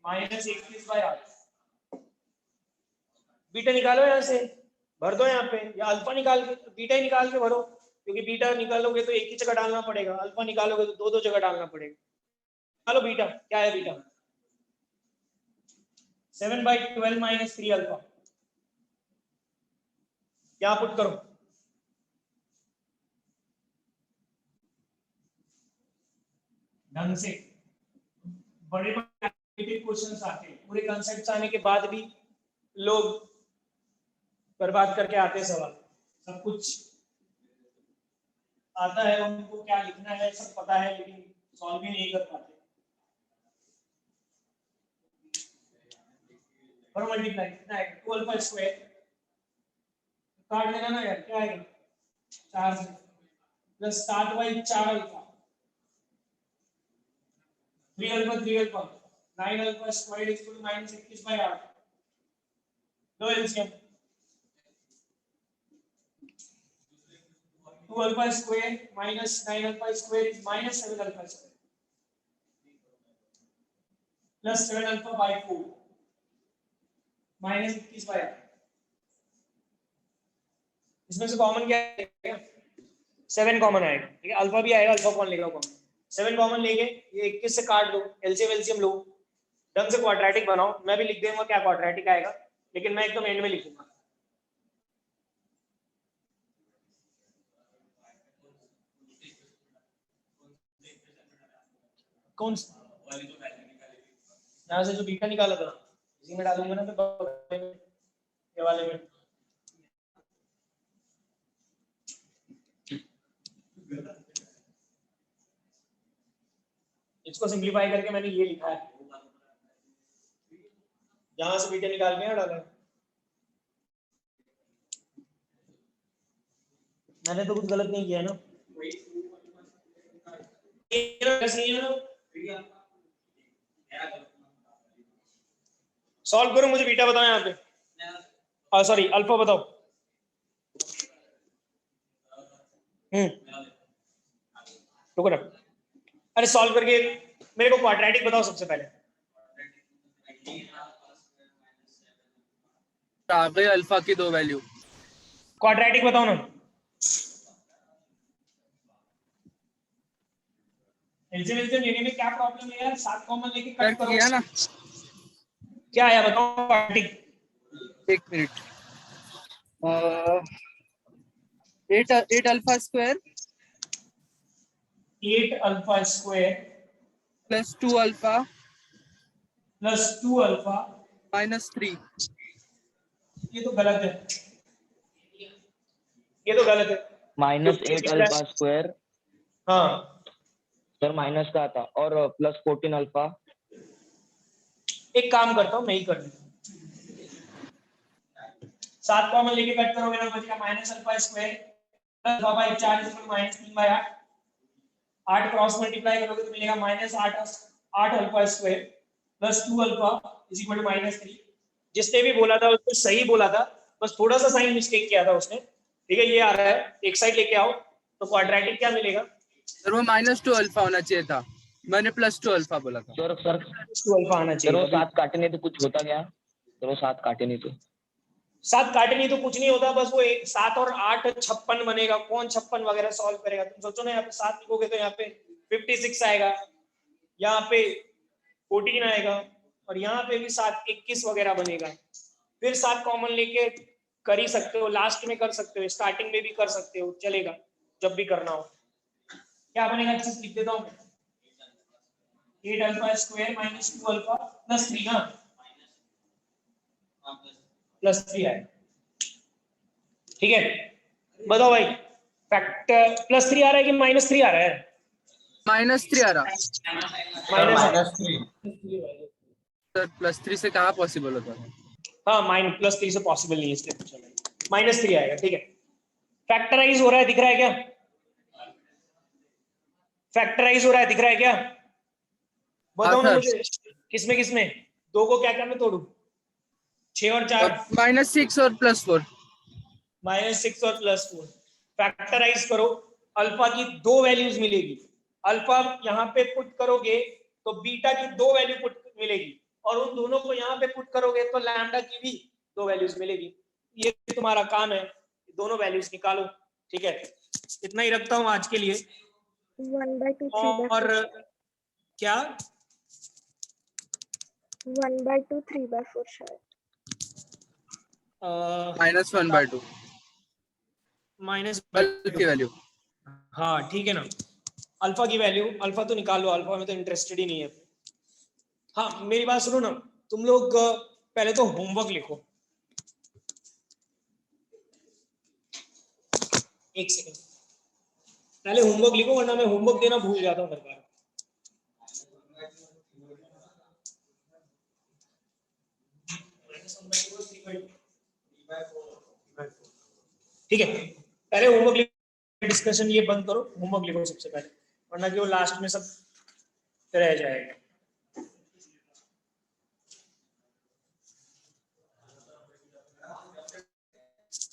-21/8 बीटा निकालो यहाँ से, भर दो यहाँ पे, या अल्फा निकाल के बीटा ही निकाल के भरो, क्योंकि बीटा निकालोगे तो एक ही जगह डालना पड़ेगा, अल्फा निकालोगे तो दो जगह डालना पड़ेगा। निकालो बीटा, क्या है बीटा? 7/12 - 3 अल्फा। क्या पुट करो? ढंग से बड़े बड़े क्वेश्चंस आते हैं, पूरे कॉन्सेप्ट्स आने के बाद भी लोग बर्बाद करके आते हैं सवाल। सब कुछ आता है उनको, क्या लिखना है सब पता है, लेकिन सॉल्व भी नहीं कर पाते। और मल्टीप्लाई कितना है? 2 अल्फा स्क्वायर काट लेना ना यार, क्या आएगा? 4 से plus 7/4 alpha, 3 alpha 3 alpha, 9 alpha square equal to -21/8। लो LCM. 2 alpha square minus 9 alpha square is -7 alpha square plus 7 alpha by 4 -21/8। इसमें से कॉमन क्या आएगा? 7 कॉमन आएगा, ठीक है। अल्फा भी आएगा, अल्फा कौन लेगा? कॉमन 7 कॉमन लेके ये 21 से काट दो, एलसीएम लो, ढंग से क्वाड्रेटिक बनाओ। मैं भी लिख दूंगा क्या क्वाड्रेटिक आएगा, लेकिन मैं एकदम एंड में लिखूंगा। कौन सा? यहाँ से जो बीटा निकाला था इसी में डालूंगा ना, फिर ये वाले में। इसको सिंप्लीफाई करके मैंने ये लिखा है, यहाँ से बीटा निकाल के डाला है। मैंने तो कुछ गलत नहीं किया ना। सॉल्व करो, मुझे बीटा बताओ यहाँ पे, सॉरी अल्फा बताओ। रुको ना, अरे सॉल्व करके मेरे को क्वाड्रेटिक बताओ सबसे पहले। आ गई अल्फा की 2 वैल्यू। क्वाड्रेटिक बताओ ना। एलसीएम लेने में क्या प्रॉब्लम है यार? 7 कॉमन लेके कट करो किया ना। क्या आया बताओ quadratic. 1 minute. 8 alpha square 8 alpha square plus 2 alpha -3। ये तो गलत है, ये तो गलत है। -8 अल्फा स्क्वायर हाँ सर, माइनस का आता, और प्लस 14 अल्फा। एक काम करता हूँ, मैं ही कर लूँ। 7 कॉमन लेके कट करोगे ना, बचेगा -alpha square plus alpha by 4 -3/8। 8 cross multiply करोगे तो मिलेगा -8 alpha square plus 2 alpha is equal to -3। जिसने भी बोला था उसने सही बोला था, बस थोड़ा सा साइन मिस्टेक किया था उसने, ठीक है। ये आ रहा है, एक साइड लेके आओ तो क्वाड्रेटिक क्या मिलेगा? सर वो -2 अल्फा होना चाहिए था, मैंने +2 अल्फा बोला था। सर 2 अल्फा आना सर वो चाहिए। 7 काटे नहीं तो कुछ होता क्या? सर वो 7 काटे नहीं तो 7 काटे नहीं तो कुछ नहीं होता, बस वो 7 और 8 56 बनेगा। कौन 56 वगैरह सॉल्व करेगा? तुम सोचो ना, यहाँ पे 7 लिखोगे तो यहाँ पे 56 आएगा, यहाँ पे 14 आएगा, और यहाँ पे भी 7 21 वगैरह बनेगा। फिर 7 कॉमन लेके कर ही सकते हो, लास्ट में कर सकते हो, स्टार्टिंग में भी कर सकते हो, चलेगा जब भी करना हो। क्या बनेगा? अच्छे से लिख देता हूँ, 8 alpha square minus 2 alpha plus 3 ना, +3 है, ठीक है। बताओ भाई, फैक्टर +3 आ रहा है कि -3 आ रहा है? -3 आ रहा। -3। +3 से कहाँ पॉसिबल होता है? हाँ -3 से पॉसिबल नहीं है, इसलिए पूछा मैंने। -3 आएगा, ठीक है। फैक्टराइज हो रहा है, दिख रहा है क्या? फैक्टराइज हो रहा है, दिख रहा है क्या? बताओ ना सर। मुझे, किसमें किसमें? 2 को क्या क्या में तोड़ू? 6 और 4, -6 और +4। -6 और +4। फैक्टराइज करो, अल्फा की 2 वैल्यूज मिलेगी। अल्फा यहाँ पे पुट करोगे तो बीटा की 2 वैल्यू पुट मिलेगी, और उन दोनों को यहाँ पे पुट करोगे तो लैम्डा की भी 2 वैल्यूज मिलेगी। ये तुम्हारा काम है, दोनों वैल्यूज निकालो, ठीक है। इतना ही रखता हूँ आज के लिए। 1/2 और 3/4 क्या? 1/2 3/4 शायद। -1/2 माइनस की वैल्यू। हाँ ठीक है ना। अल्फा की वैल्यू, अल्फा तो निकाल लो, अल्फा में तो इंटरेस्टेड ही नहीं है। हाँ मेरी बात सुनो ना, तुम लोग पहले तो होमवर्क लिखो। एक सेकंड, पहले होमवर्क लिखो, वरना मैं होमवर्क देना भूल जाता हूँ हर बार। ठीक है, पहले होमवर्क लिखो, डिस्कशन ये बंद करो, होमवर्क लिखो सबसे पहले, वरना कि वो लास्ट में सब रह जाएगा।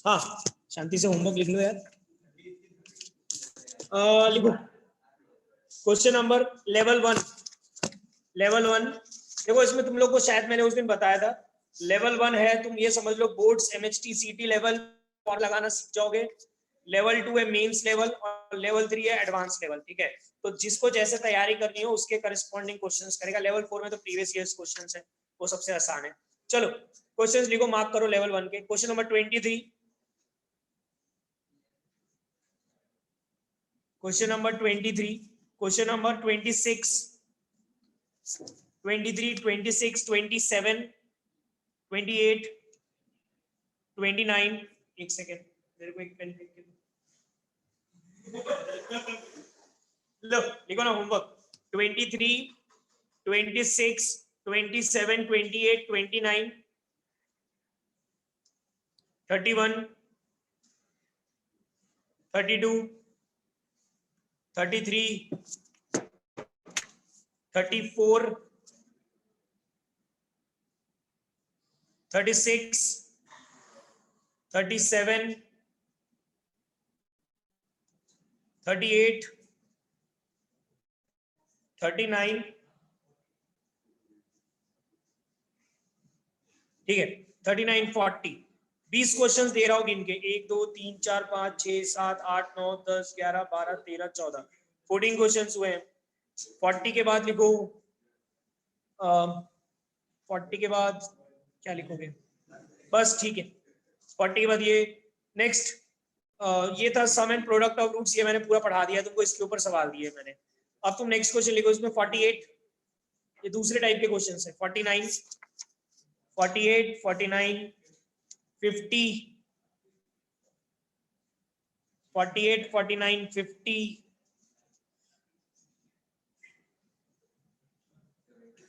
हाँ शांति से होमवर्क लिख लो यार। लिखो क्वेश्चन नंबर लेवल 1। देखो इसमें तुम लोग को शायद मैंने उस दिन बताया था, लेवल 1 है, तुम ये समझ लो बोर्ड्स MHT CT लेवल और लगाना सीख जाओगे। लेवल 2 है मेंस लेवल, और लेवल 3 है एडवांस लेवल, ठीक है। तो जिसको जैसे तैयारी करनी हो उसके करस्पॉन्डिंग क्वेश्चंस करेगा। लेवल 4 में तो प्रीवियस ईयर्स क्वेश्चंस है, वो सबसे आसान है। चलो क्वेश्चंस लिखो, मार्क करो लेवल 1 के। Question number 23, question number 23, question number 26, 23, 26, 27, 28, 29। एक सेकेंड, मेरे को एक पेन लिख के दो। लो लिखो ना होमवर्क। 23, 26, 27, 28, 29, 31, 32, 33, 34, 36, 37, 38, 39, ठीक है, 39, 40। 20 क्वेश्चंस दे रहा हूँ गिन के, 1 2 3 4 5 6 7 8 9 10 11 12 13 14, 14 क्वेश्चंस हुए हैं। 40 के बाद लिखो 40 के बाद क्या लिखोगे? बस ठीक है, 40 के बाद ये नेक्स्ट, ये था सम एंड प्रोडक्ट ऑफ रूट्स, ये मैंने पूरा पढ़ा दिया तुमको, इसके ऊपर सवाल दिए मैंने। अब तुम नेक्स्ट क्वेश्चन लिखो, इसमें 48, ये दूसरे टाइप के क्वेश्चन है। 49, 48, 49, 50, 48, 49, 50,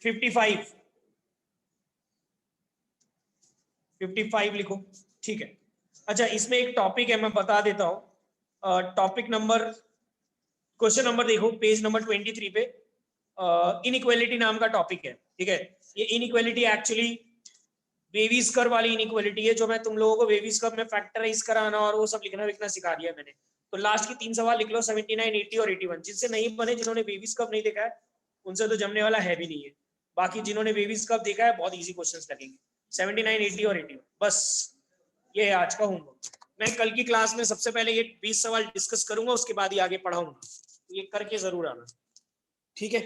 55, 55 लिखो, ठीक है। अच्छा इसमें एक टॉपिक है, मैं बता देता हूँ। टॉपिक नंबर, क्वेश्चन नंबर देखो पेज नंबर 23 पे, इनइक्वालिटी नाम का टॉपिक है, ठीक है। ये इनइक्वालिटी एक्चुअली वेवीज कर्व वाली इनइक्वालिटी है, जो मैं तुम लोगों को वेवीज कर्व में फैक्टराइज कराना और वो सब लिखना विखना सिखा दिया मैंने। तो लास्ट की 3 सवाल लिख लो, 79, 80 और 81। जिनसे नहीं बने, जिन्होंने वेवीज कर्व नहीं देखा है, उनसे तो जमने वाला है भी नहीं है। बाकी जिन्होंने वेवीज कर्व देखा है, बहुत इजी क्वेश्चंस लगेंगे। 79, 80 और 81, बस ये है आज का होमवर्क। मैं कल की क्लास में सबसे पहले ये 20 सवाल डिस्कस करूंगा, उसके बाद ही आगे पढ़ाऊंगा, ये करके जरूर आना, ठीक है।